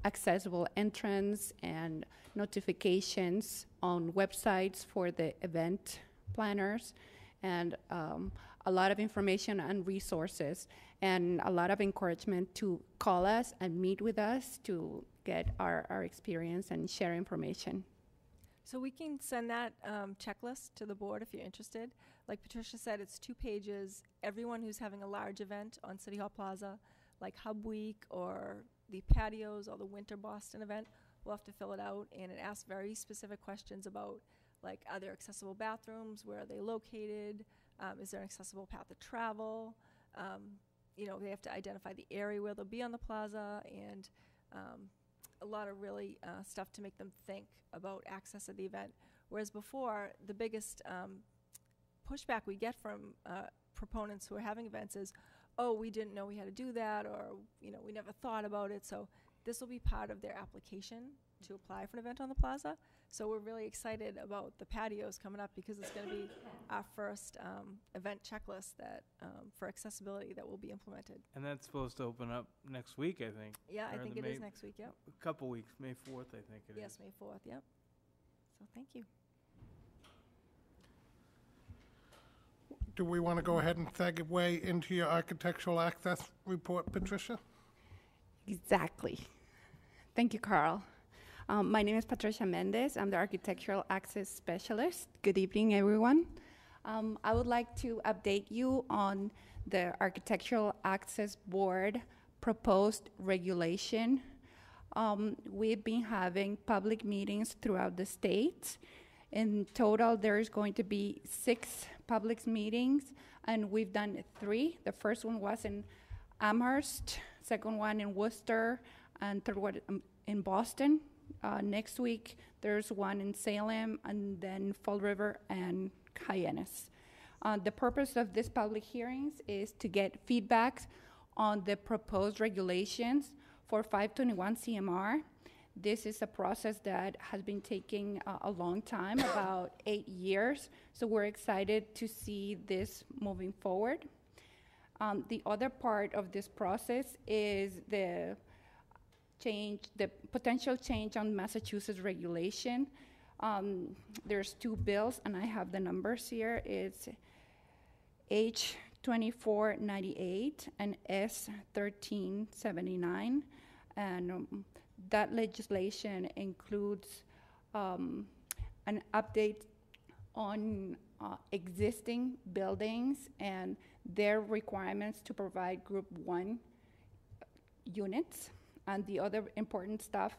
accessible entrance and notifications on websites for the event planners, and a lot of information and resources, and a lot of encouragement to call us and meet with us to get our experience and share information. So we can send that checklist to the board if you're interested. Like Patricia said, it's 2 pages. Everyone who's having a large event on City Hall Plaza, like Hub Week or the patios or the Winter Boston event, will have to fill it out, and it asks very specific questions about, like, are there accessible bathrooms? Where are they located? Is there an accessible path of travel? You know, they have to identify the area where they'll be on the plaza, and a lot of really stuff to make them think about access at the event. Whereas before, the biggest pushback we get from proponents who are having events is, oh, we didn't know we had to do that, or, you know, we never thought about it. So this will be part of their application to apply for an event on the plaza. So we're really excited about the patios coming up, because it's going to be our first event checklist that for accessibility that will be implemented. And that's supposed to open up next week, I think. Yeah, I Or think the it is May- next week, yep. A couple weeks, May 4th, I think it is. Yes, May 4th, yep. So thank you. Do we want to go ahead and segue into your architectural access report, Patricia? Exactly. Thank you, Carl. My name is Patricia Mendez. I'm the Architectural Access Specialist. Good evening, everyone. I would like to update you on the Architectural Access Board proposed regulation. We've been having public meetings throughout the state. In total, there's going to be 6 public meetings, and we've done 3. The first one was in Amherst, second one in Worcester, and third one in Boston. Next week, there's one in Salem, and then Fall River and Hyannis. The purpose of these public hearings is to get feedback on the proposed regulations for 521 CMR. This is a process that has been taking a long time, about 8 years, so we're excited to see this moving forward. The other part of this process is the potential change on Massachusetts regulation. There's 2 bills, and I have the numbers here. It's H 2498 and S 1379, and that legislation includes an update on existing buildings and their requirements to provide Group 1 units. And the other important stuff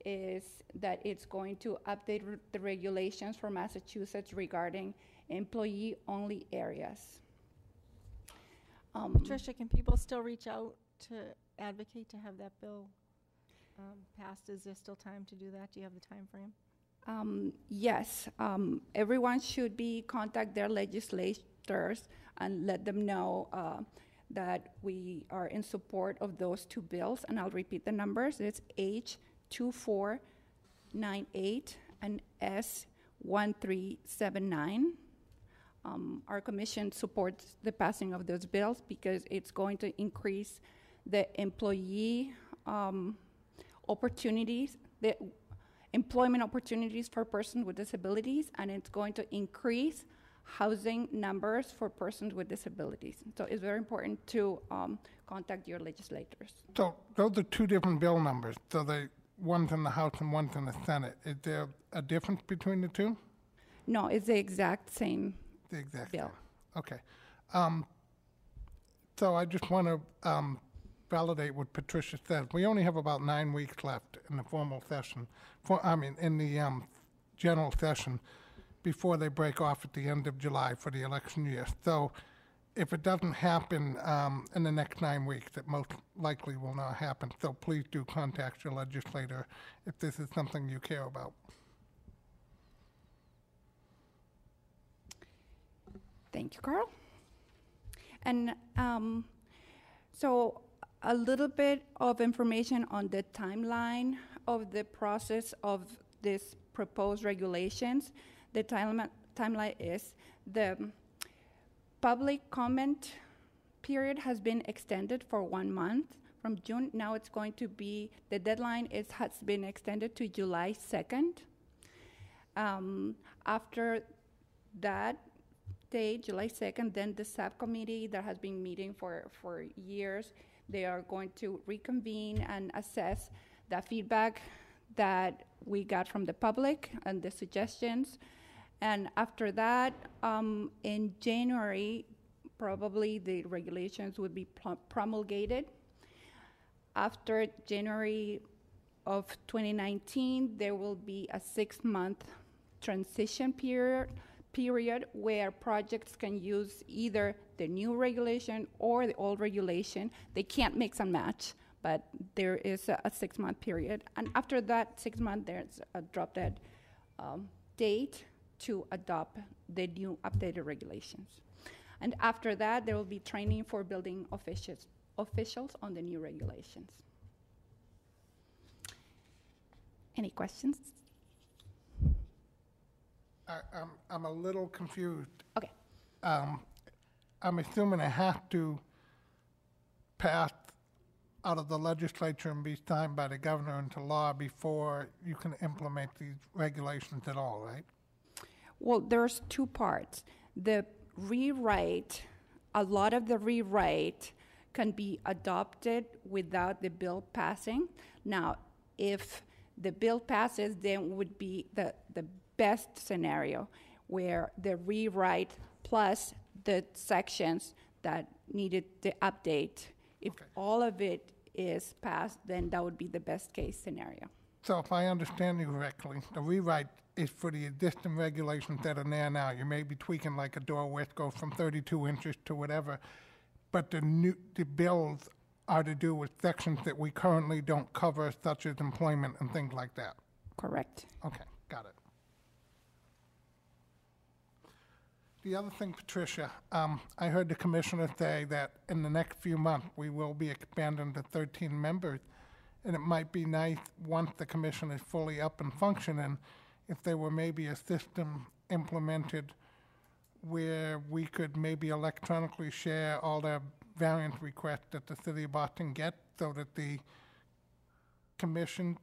is that it's going to update the regulations for Massachusetts regarding employee-only areas. Patricia, can people still reach out to advocate to have that bill passed? Is there still time to do that? Do you have the time frame? Yes, everyone should contact their legislators and let them know that we are in support of those 2 bills. And I'll repeat the numbers. It's H 2498 and S 1379. Our commission supports the passing of those bills because it's going to increase the employee opportunities, the employment opportunities for persons with disabilities, and it's going to increase housing numbers for persons with disabilities. So it's very important to contact your legislators. So those are 2 different bill numbers. So one's in the House and one's in the Senate. Is there a difference between the 2? No, it's the exact same The exact bill. same. Okay. So I just want to validate what Patricia said. We only have about 9 weeks left in the formal session, in the general session, before they break off at the end of July for the election year. So if it doesn't happen in the next 9 weeks, it most likely will not happen. So please do contact your legislator if this is something you care about. Thank you, Carl. And so a little bit of information on the timeline of the process of this proposed regulations. The timeline is the public comment period has been extended for 1 month from June. Now it's going to be, the deadline has been extended to July 2nd. After that date, July 2nd, then the subcommittee that has been meeting for years, they are going to reconvene and assess the feedback that we got from the public and the suggestions. And after that, in January, probably the regulations would be promulgated. After January of 2019, there will be a 6-month transition period where projects can use either the new regulation or the old regulation. They can't mix and match, but there is a 6-month period. And after that 6 months, there's a drop-dead date to adopt the new updated regulations. And after that, there will be training for building officials on the new regulations. Any questions? I'm a little confused. Okay. I'm assuming it has to pass out of the legislature and be signed by the governor into law before you can implement these regulations at all, right? Well, there's two parts. The rewrite, a lot of the rewrite can be adopted without the bill passing. Now, if the bill passes, then would be the best scenario where the rewrite plus the sections that needed the update. If all of it is passed, then that would be the best case scenario. So if I understand you correctly, the rewrite is for the existing regulations that are there now. You may be tweaking like a door width, go from 32 inches to whatever, but the bills are to do with sections that we currently don't cover, such as employment and things like that. Correct. Okay, got it. The other thing, Patricia, I heard the commissioner say that in the next few months, we will be expanding to 13 members. And it might be nice, once the commission is fully up and functioning, if there were maybe a system implemented where we could maybe electronically share all the variance requests that the city of Boston gets, so that the commission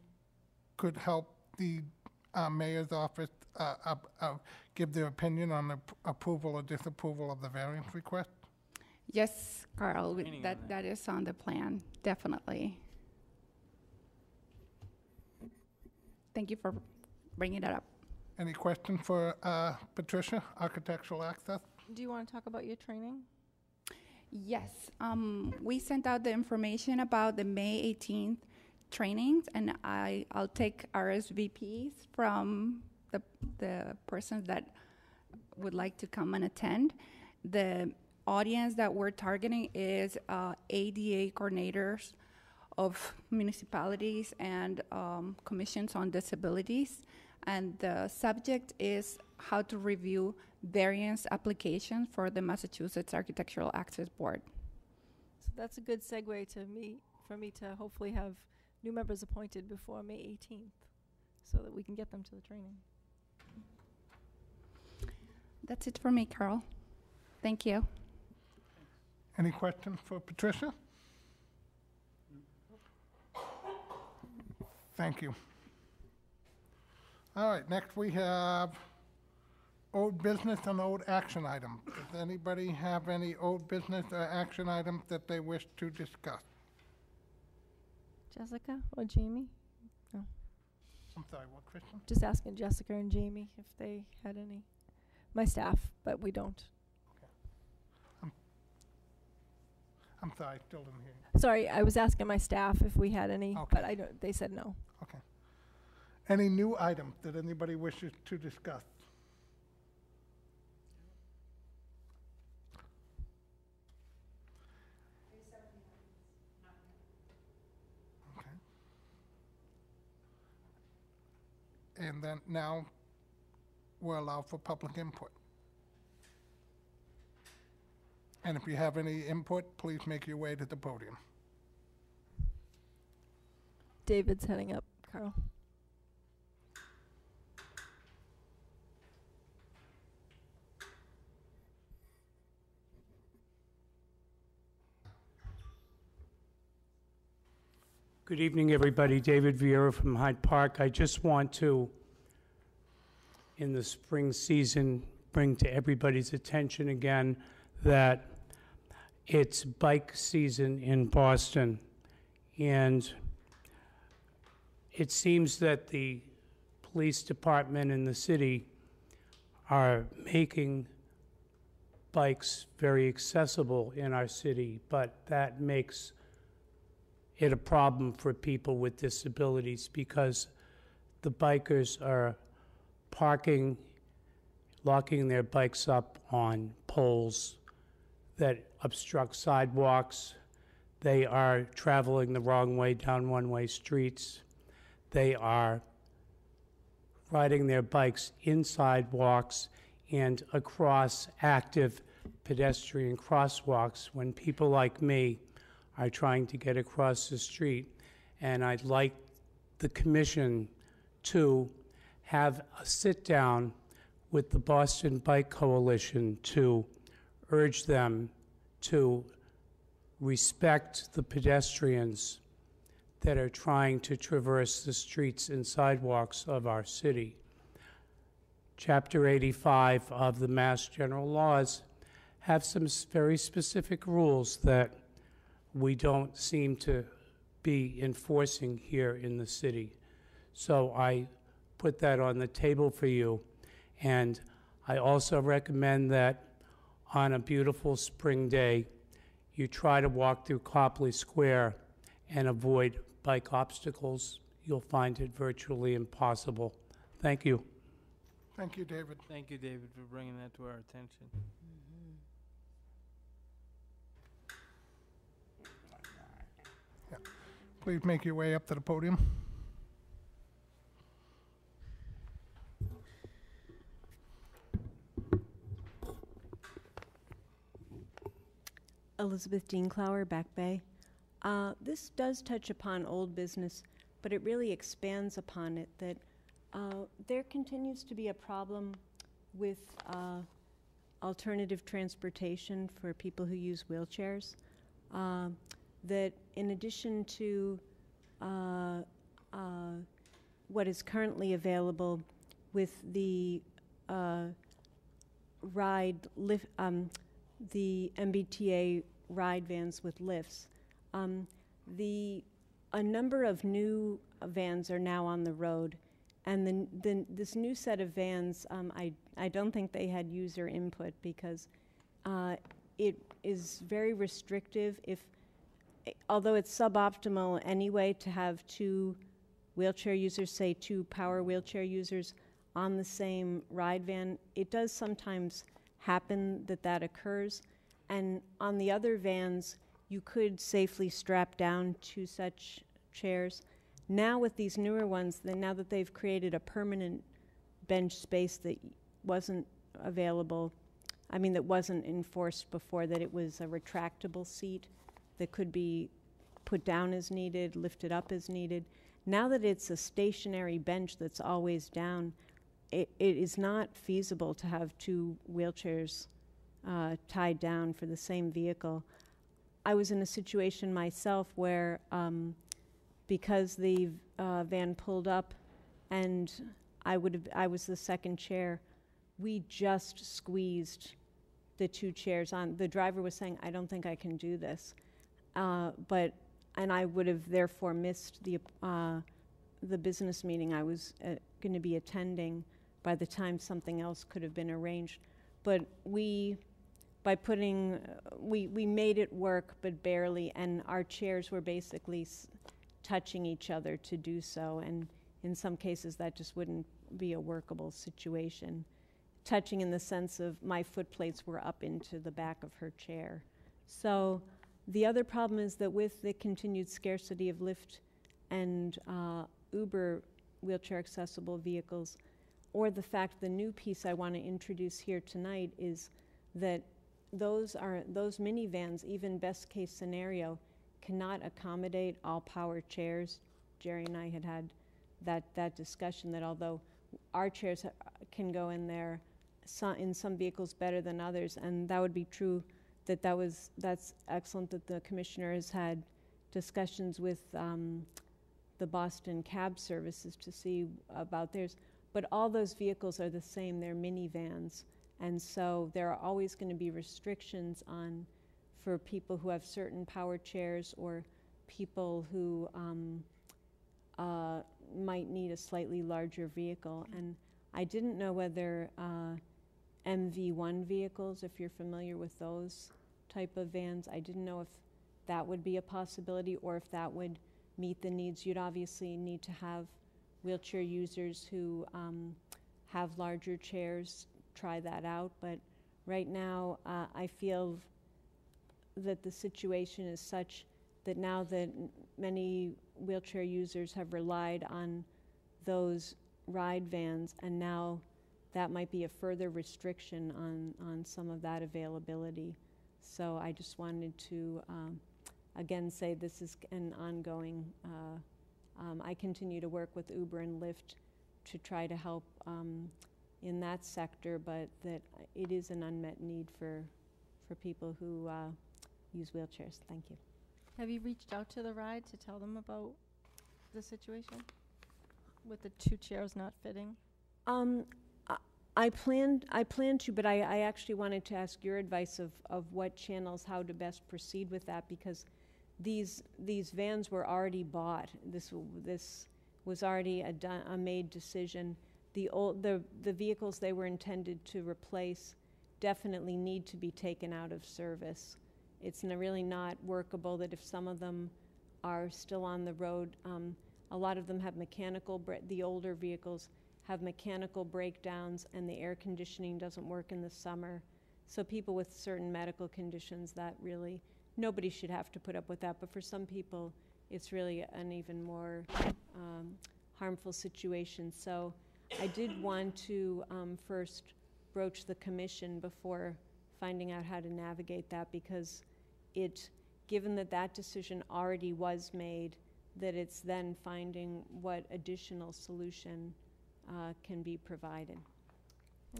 could help the mayor's office give their opinion on the approval or disapproval of the variance request? Yes, Carl, that is on the plan, definitely. Thank you for bringing that up. Any question for Patricia, Architectural Access? Do you want to talk about your training? Yes, we sent out the information about the May 18th trainings, and I'll take RSVPs from the persons that would like to come and attend. The audience that we're targeting is ADA coordinators of municipalities and commissions on disabilities, and the subject is how to review variance applications for the Massachusetts Architectural Access Board. So that's a good segue for me to hopefully have new members appointed before May 18th so that we can get them to the training. That's it for me, Carol. Thank you. Any questions for Patricia? Thank you. All right, next we have old business and old action items. Does anybody have any old business or action items that they wish to discuss? Jessica or Jamie? No. I'm sorry, what, Kristen? Just asking Jessica and Jamie if they had any. My staff, but we don't. I'm sorry, still didn't hear you. Sorry, I was asking my staff if we had any, Okay. but I don't. They said no. Okay. Any new items that anybody wishes to discuss? Okay. And then now we'll allow for public input. And if you have any input, please make your way to the podium. David's heading up, Carl. Good evening, everybody. David Vieira from Hyde Park. I just want to, in the spring season, bring to everybody's attention again that it's bike season in Boston, and it seems that the police department and the city are making bikes very accessible in our city, but that makes it a problem for people with disabilities because the bikers are parking, locking their bikes up on poles that obstruct sidewalks. They are traveling the wrong way down one-way streets. They are riding their bikes in sidewalks and across active pedestrian crosswalks when people like me are trying to get across the street. And I'd like the commission to have a sit-down with the Boston Bike Coalition to urge them to respect the pedestrians that are trying to traverse the streets and sidewalks of our city. Chapter 85 of the Mass General Laws have some very specific rules that we don't seem to be enforcing here in the city. So I put that on the table for you. And I also recommend that on a beautiful spring day, you try to walk through Copley Square and avoid bike obstacles. You'll find it virtually impossible. Thank you. Thank you, David. Thank you, David, for bringing that to our attention. Yeah. Please make your way up to the podium. Elizabeth Dienklauer, Back Bay. This does touch upon old business, but it really expands upon it that there continues to be a problem with alternative transportation for people who use wheelchairs. That in addition to what is currently available with the the MBTA ride vans with lifts, a number of new vans are now on the road, and this new set of vans, I don't think they had user input because it is very restrictive. Although it's suboptimal anyway to have two wheelchair users, say two power wheelchair users on the same ride van, it does sometimes happen that occurs. And on the other vans, you could safely strap down two such chairs. Now with these newer ones, now that they've created a permanent bench space that wasn't available, that wasn't enforced before, that it was a retractable seat that could be put down as needed, lifted up as needed. Now that it's a stationary bench that's always down, it is not feasible to have two wheelchairs tied down for the same vehicle. I was in a situation myself where because the van pulled up and I was the second chair, we just squeezed the two chairs on. The driver was saying, "I don't think I can do this," and I would have therefore missed the business meeting I was going to be attending by the time something else could have been arranged. But we made it work, but barely, and our chairs were basically touching each other to do so, and in some cases that just wouldn't be a workable situation. Touching in the sense of my foot plates were up into the back of her chair. So the other problem is that with the continued scarcity of Lyft and Uber wheelchair accessible vehicles, or the fact the new piece I want to introduce here tonight is that those minivans, even best case scenario, cannot accommodate all power chairs. Jerry and I had that discussion that although our chairs can go in there in some vehicles better than others, and that would be true, that's excellent that the commissioner has had discussions with the Boston cab services to see about theirs. But all those vehicles are the same, they're minivans. And so there are always going to be restrictions for people who have certain power chairs or people who might need a slightly larger vehicle. And I didn't know whether MV1 vehicles, if you're familiar with those type of vans, I didn't know if that would be a possibility or if that would meet the needs. You'd obviously need to have wheelchair users who have larger chairs try that out. But right now, I feel that the situation is such that now that many wheelchair users have relied on those ride vans, and now that might be a further restriction on some of that availability. So I just wanted to, again, say this is an ongoing, I continue to work with Uber and Lyft to try to help in that sector, but that it is an unmet need for people who use wheelchairs. Thank you. Have you reached out to the ride to tell them about the situation with the 2 chairs not fitting? I planned to, but I actually wanted to ask your advice of what channels, how to best proceed with that, because these vans were already bought. This was already a made decision. The vehicles they were intended to replace definitely need to be taken out of service. It's really not workable that if some of them are still on the road, a lot of them have the older vehicles have mechanical breakdowns, and the air conditioning doesn't work in the summer. So people with certain medical conditions, that really, nobody should have to put up with that. But for some people, it's really an even more harmful situation. So I did want to first broach the commission before finding out how to navigate that, because given that decision already was made, that it's then finding what additional solution can be provided.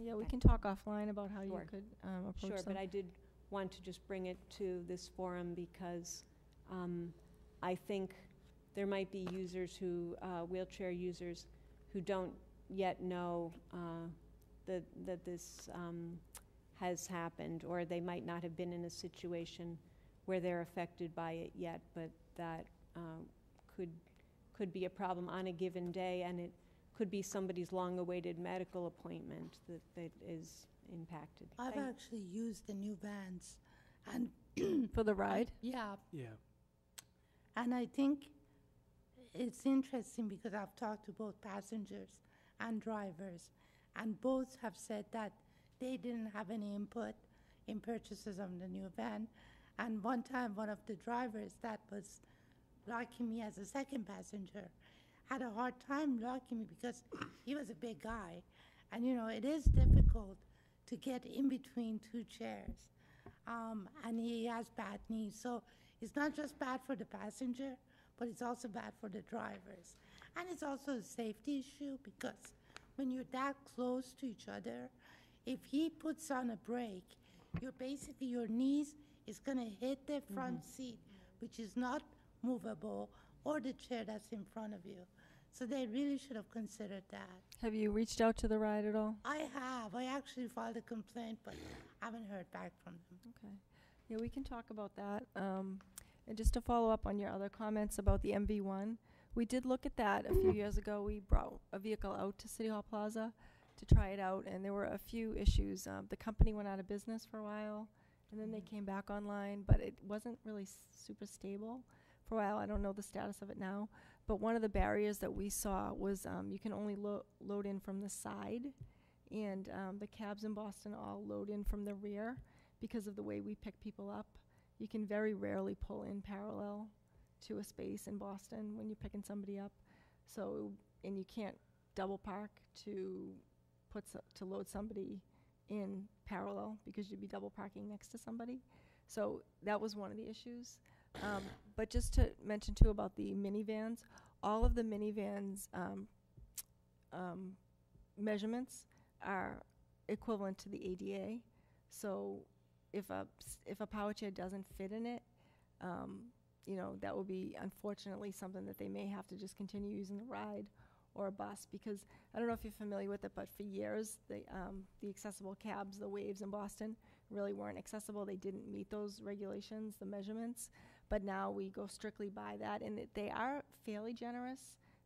Yeah, we can talk offline about how you could approach Sure, them. but I did want to just bring it to this forum because I think there might be users wheelchair users, who don't yet know that this has happened, or they might not have been in a situation where they're affected by it yet, but that could be a problem on a given day, and it could be somebody's long-awaited medical appointment that is impacted. I've actually used the new vans, and for the ride? Yeah. Yeah. And I think it's interesting because I've talked to both passengers and drivers, and both have said that they didn't have any input in purchases of the new van. And one time, one of the drivers that was locking me as a second passenger had a hard time locking me because he was a big guy. And, it is difficult to get in between 2 chairs. And he has bad knees. So it's not just bad for the passenger, but it's also bad for the drivers. And it's also a safety issue because when you're that close to each other, if he puts on a brake, your knees is going to hit the front seat, which is not movable, or the chair that's in front of you. So they really should have considered that. Have you reached out to the ride at all? I have. I actually filed a complaint, but haven't heard back from them. Okay. Yeah, we can talk about that. And just to follow up on your other comments about the MV1, we did look at that a few years ago. We brought a vehicle out to City Hall Plaza to try it out, and there were a few issues. The company went out of business for a while, and then they came back online, but it wasn't really super stable for a while. I don't know the status of it now. But one of the barriers that we saw was you can only load in from the side, and the cabs in Boston all load in from the rear because of the way we pick people up. You can very rarely pull in parallel to a space in Boston when you're picking somebody up. So, and you can't double park to load somebody in parallel because you'd be double parking next to somebody. So that was one of the issues. But just to mention too about the minivans, all of the minivans measurements are equivalent to the ADA. So if a power chair doesn't fit in it, that would be unfortunately something that they may have to just continue using the ride or a bus, because I don't know if you're familiar with it, but for years the accessible cabs, the Waves in Boston, really weren't accessible. They didn't meet those regulations, the measurements. But now we go strictly by that, and they are fairly generous.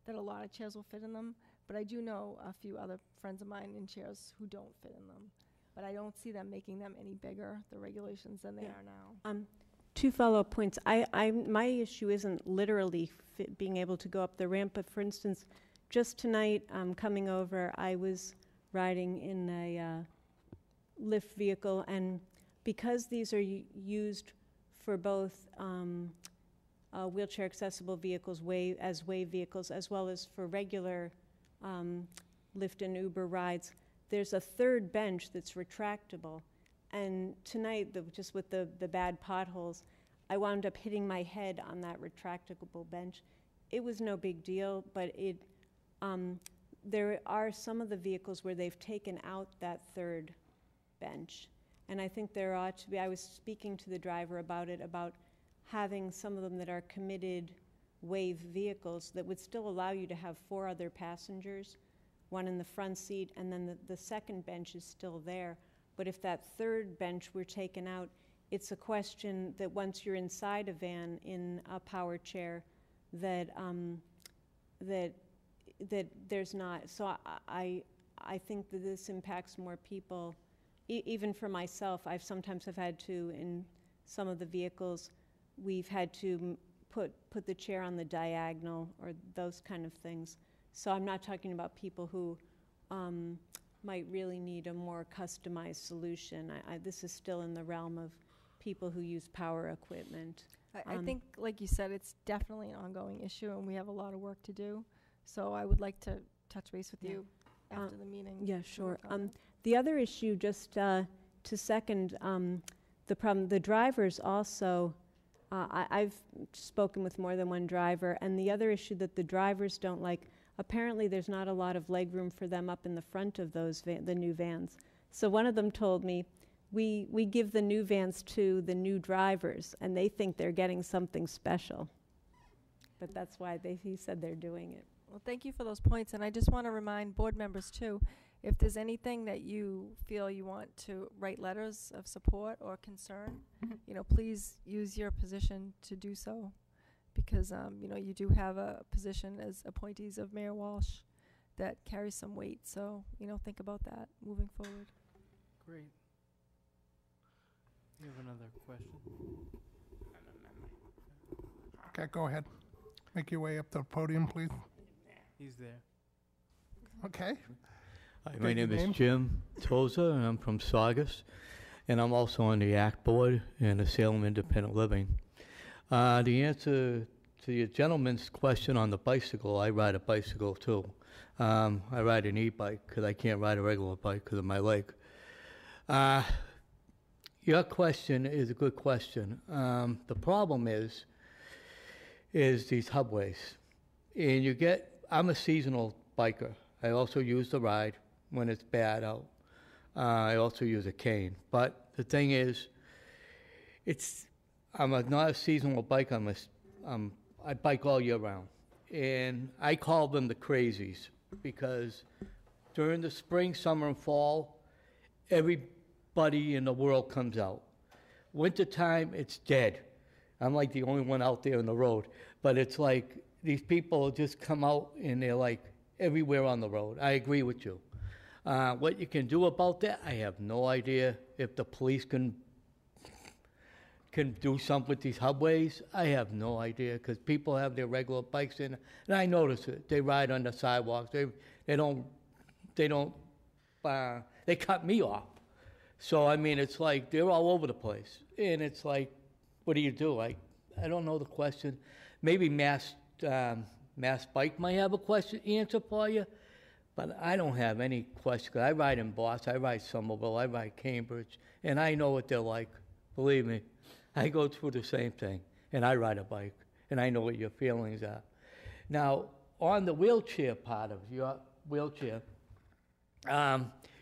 that a lot of chairs will fit in them, but I do know a few other friends of mine in chairs who don't fit in them. But I don't see them making them any bigger, the regulations, than they Yeah. are now. 2 follow-up points. My issue isn't literally being able to go up the ramp, but for instance, just tonight, coming over, I was riding in a lift vehicle, and because these are used for both wheelchair accessible vehicles, as wave vehicles, as well as for regular Lyft and Uber rides, there's a third bench that's retractable. And tonight, just with the bad potholes, I wound up hitting my head on that retractable bench. It was no big deal, but there are some of the vehicles where they've taken out that third bench. And I think there ought to be, I was speaking to the driver about it, about having some of them that are committed wave vehicles that would still allow you to have 4 other passengers, 1 in the front seat, and then the second bench is still there. But if that third bench were taken out, it's a question that once you're inside a van in a power chair, that there's not. So I think that this impacts more people. Even for myself, I've had to, in some of the vehicles, we've had to put the chair on the diagonal or those kind of things. So I'm not talking about people who might really need a more customized solution. This is still in the realm of people who use power equipment. I think, like you said, it's definitely an ongoing issue, and we have a lot of work to do. So I would like to touch base with you after the meeting. Yeah, sure. The other issue, just to second the problem, the drivers also, I've spoken with more than one driver, and the other issue that the drivers don't like, apparently there's not a lot of legroom for them up in the front of those the new vans. So one of them told me, we give the new vans to the new drivers, and they think they're getting something special. But that's why he said they're doing it. Well, thank you for those points, and I just want to remind board members too, if there's anything that you feel you want to write letters of support or concern, please use your position to do so, because you do have a position as appointees of Mayor Walsh that carries some weight. So think about that moving forward. Great. You have another question? Okay, go ahead. Make your way up to the podium, please. He's there. Okay. Hi, my name is Jim Toza, and I'm from Saugus, and I'm also on the ACT board and the Salem Independent Living. The answer to your gentleman's question on the bicycle, I ride a bicycle too. I ride an e-bike because I can't ride a regular bike because of my leg. Your question is a good question. The problem is these hubways. And I'm a seasonal biker. I also use the ride when it's bad out. I also use a cane. But the thing is, I'm not a seasonal biker. I bike all year round. And I call them the crazies because during the spring, summer, and fall, everybody in the world comes out. Wintertime, it's dead. I'm like the only one out there on the road. But it's like these people just come out and they're like everywhere on the road. I agree with you. What you can do about that, I have no idea. If the police can do something with these hubways, I have no idea, because people have their regular bikes in, and I notice it. They ride on the sidewalks. They cut me off. So I mean, it's like they're all over the place, and it's like, what do you do? I don't know the question. Maybe Mass Bike might have a answer for you, but I don't have any question. I ride in Boston, I ride Somerville, I ride Cambridge, and I know what they're like. Believe me, I go through the same thing, and I ride a bike, and I know what your feelings are. Now, on the wheelchair part of your wheelchair,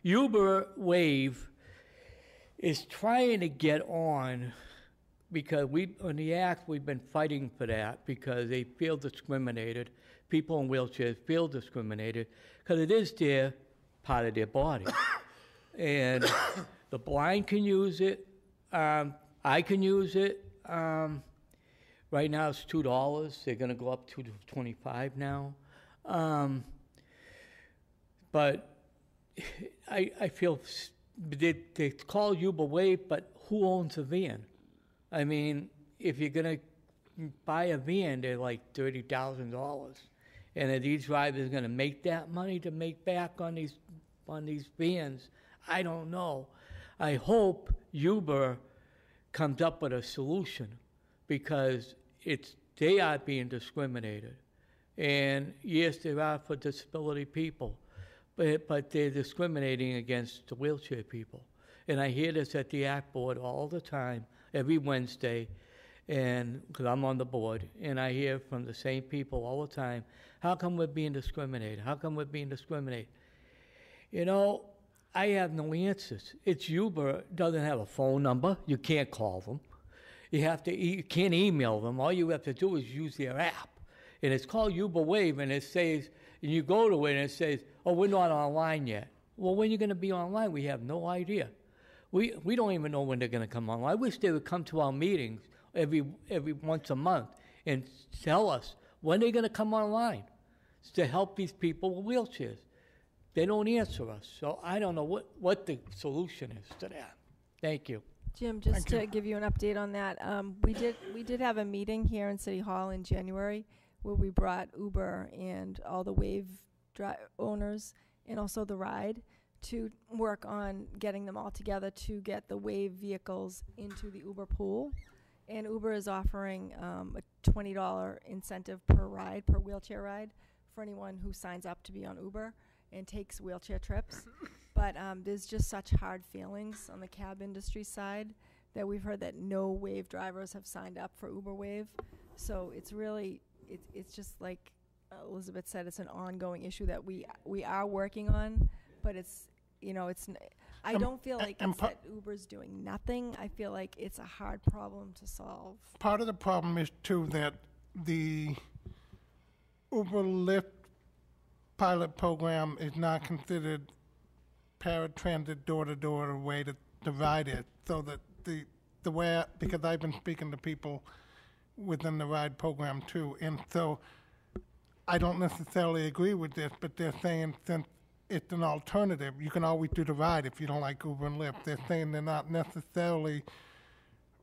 Uber Wave is trying to get on, because on the Act, we've been fighting for that because they feel discriminated. People in wheelchairs feel discriminated because it is their part of their body. And the blind can use it. I can use it. Right now it's $2. They're going to go up to $25 now. But I feel they call Uber Wave, but who owns a van? I mean, if you're gonna buy a van, they're like $30,000, and are these drivers gonna make that money to make back on these vans? I don't know. I hope Uber comes up with a solution, because they are being discriminated. And yes, there are for disability people, but they're discriminating against the wheelchair people. And I hear this at the ACT board all the time, every Wednesday, and because I'm on the board, and I hear from the same people all the time, how come we're being discriminated? How come we're being discriminated? You know, I have no answers. It's Uber, doesn't have a phone number. You can't call them. You can't email them. All you have to do is use their app. And it's called Uber Wave, and it says, and you go to it, and it says, oh, we're not online yet. Well, when you're going to be online, we have no idea. We don't even know when they're going to come online. I wish they would come to our meetings every once a month and tell us when they're going to come online to help these people with wheelchairs. They don't answer us, so I don't know what the solution is to that. Thank you. Jim, just to give you an update on that, we did have a meeting here in City Hall in January where we brought Uber and all the Wave owners and also the Ride to work on getting them all together to get the Wave vehicles into the Uber pool. And Uber is offering a $20 incentive per wheelchair ride for anyone who signs up to be on Uber and takes wheelchair trips. But there's just such hard feelings on the cab industry side that we've heard that no Wave drivers have signed up for Uber Wave. So it's really, it's just like Elizabeth said, it's an ongoing issue that we are working on, but it's, you know, I don't feel like it's that Uber's doing nothing. I feel like it's a hard problem to solve. Part of the problem is, too, that the Uber Lyft pilot program is not considered paratransit door-to-door way to divide it, so that the way, because I've been speaking to people within the ride program too, and so I don't necessarily agree with this, but they're saying since it's an alternative, you can always do the ride if you don't like Uber and Lyft. They're saying they're not necessarily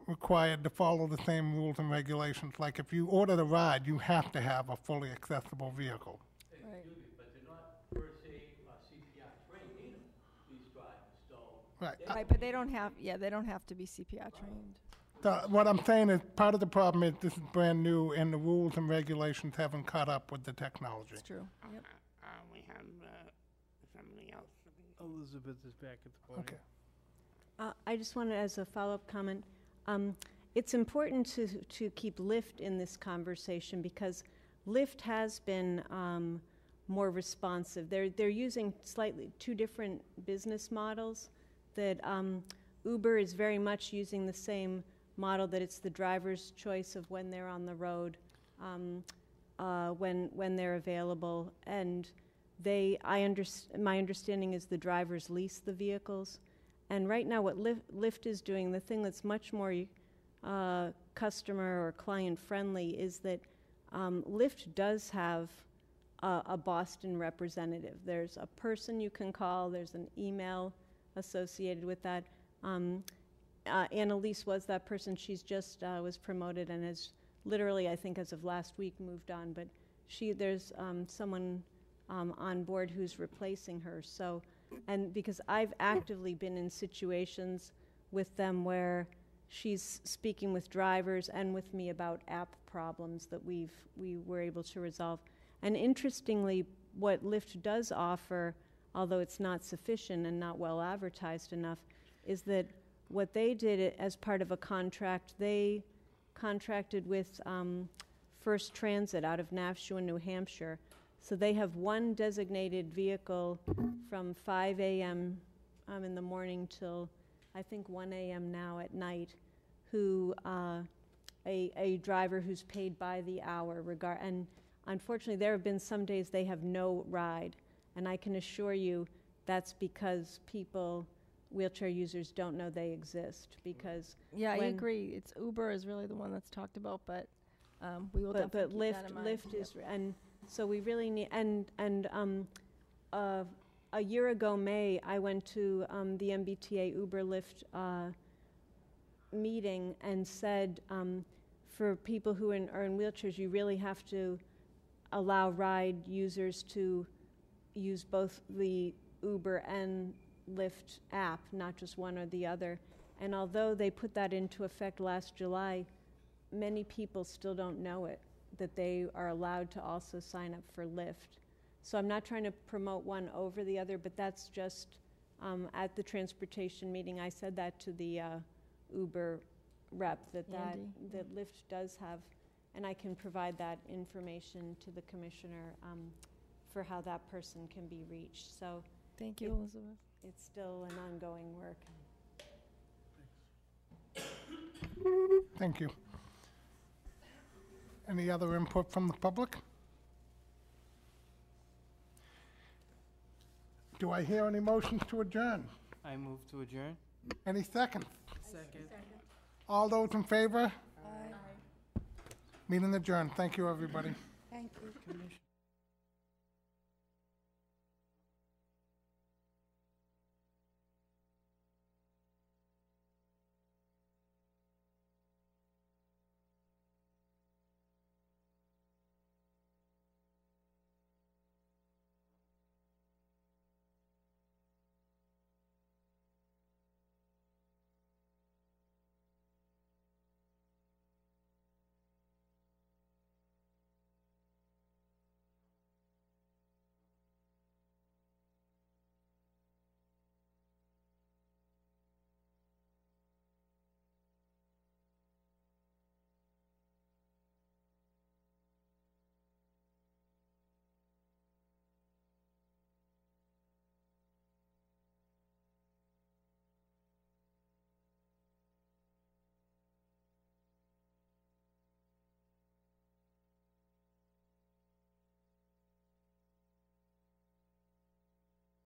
required to follow the same rules and regulations. Like if you order the ride, you have to have a fully accessible vehicle. Right. But they're not per se CPR trained either, these drivers, so. Right. Right, but they don't have to be CPR trained. What I'm saying is part of the problem is this is brand new and the rules and regulations haven't caught up with the technology. It's true. Yep. We have somebody else. Elizabeth is back at the podium. Okay. I just wanted, as a follow-up comment, it's important to keep Lyft in this conversation because Lyft has been more responsive. They're using slightly two different business models. That Uber is very much using the same model, that it's the driver's choice of when they're on the road, when they're available, and my understanding is the drivers lease the vehicles. And right now what Lyft is doing, the thing that's much more customer or client friendly, is that Lyft does have a Boston representative. There's a person you can call, there's an email associated with that. Annalise was that person. She's just was promoted and has literally, I think as of last week, moved on, but there's someone on board who's replacing her. So, and because I've actively been in situations with them where she's speaking with drivers and with me about app problems that we were able to resolve. And interestingly, what Lyft does offer, although it's not sufficient and not well advertised enough, is that what they did as part of a contract, they contracted with First Transit out of Nashua, New Hampshire. So they have one designated vehicle from 5 a.m. In the morning till I think 1 a.m. now at night, who a driver who's paid by the hour. And unfortunately, there have been some days they have no ride. And I can assure you that's because wheelchair users don't know they exist. Because I agree. It's Uber is really the one that's talked about, but we will definitely keep that in mind. Lyft is, and So we really need, a year ago, May, I went to the MBTA Uber Lyft meeting and said, for people who are in wheelchairs, you really have to allow ride users to use both the Uber and Lyft app, not just one or the other. And although they put that into effect last July, many people still don't know it, that they are allowed to also sign up for Lyft. So I'm not trying to promote one over the other, but that's just, at the transportation meeting, I said that to the Uber rep, that Lyft does have, and I can provide that information to the commissioner for how that person can be reached. So Thank you, Elizabeth. it's still an ongoing work. Thank you. Any other input from the public? Do I hear any motions to adjourn? I move to adjourn. Any seconds? Second. All those in favor? Meeting adjourned. Thank you, everybody. Thank you.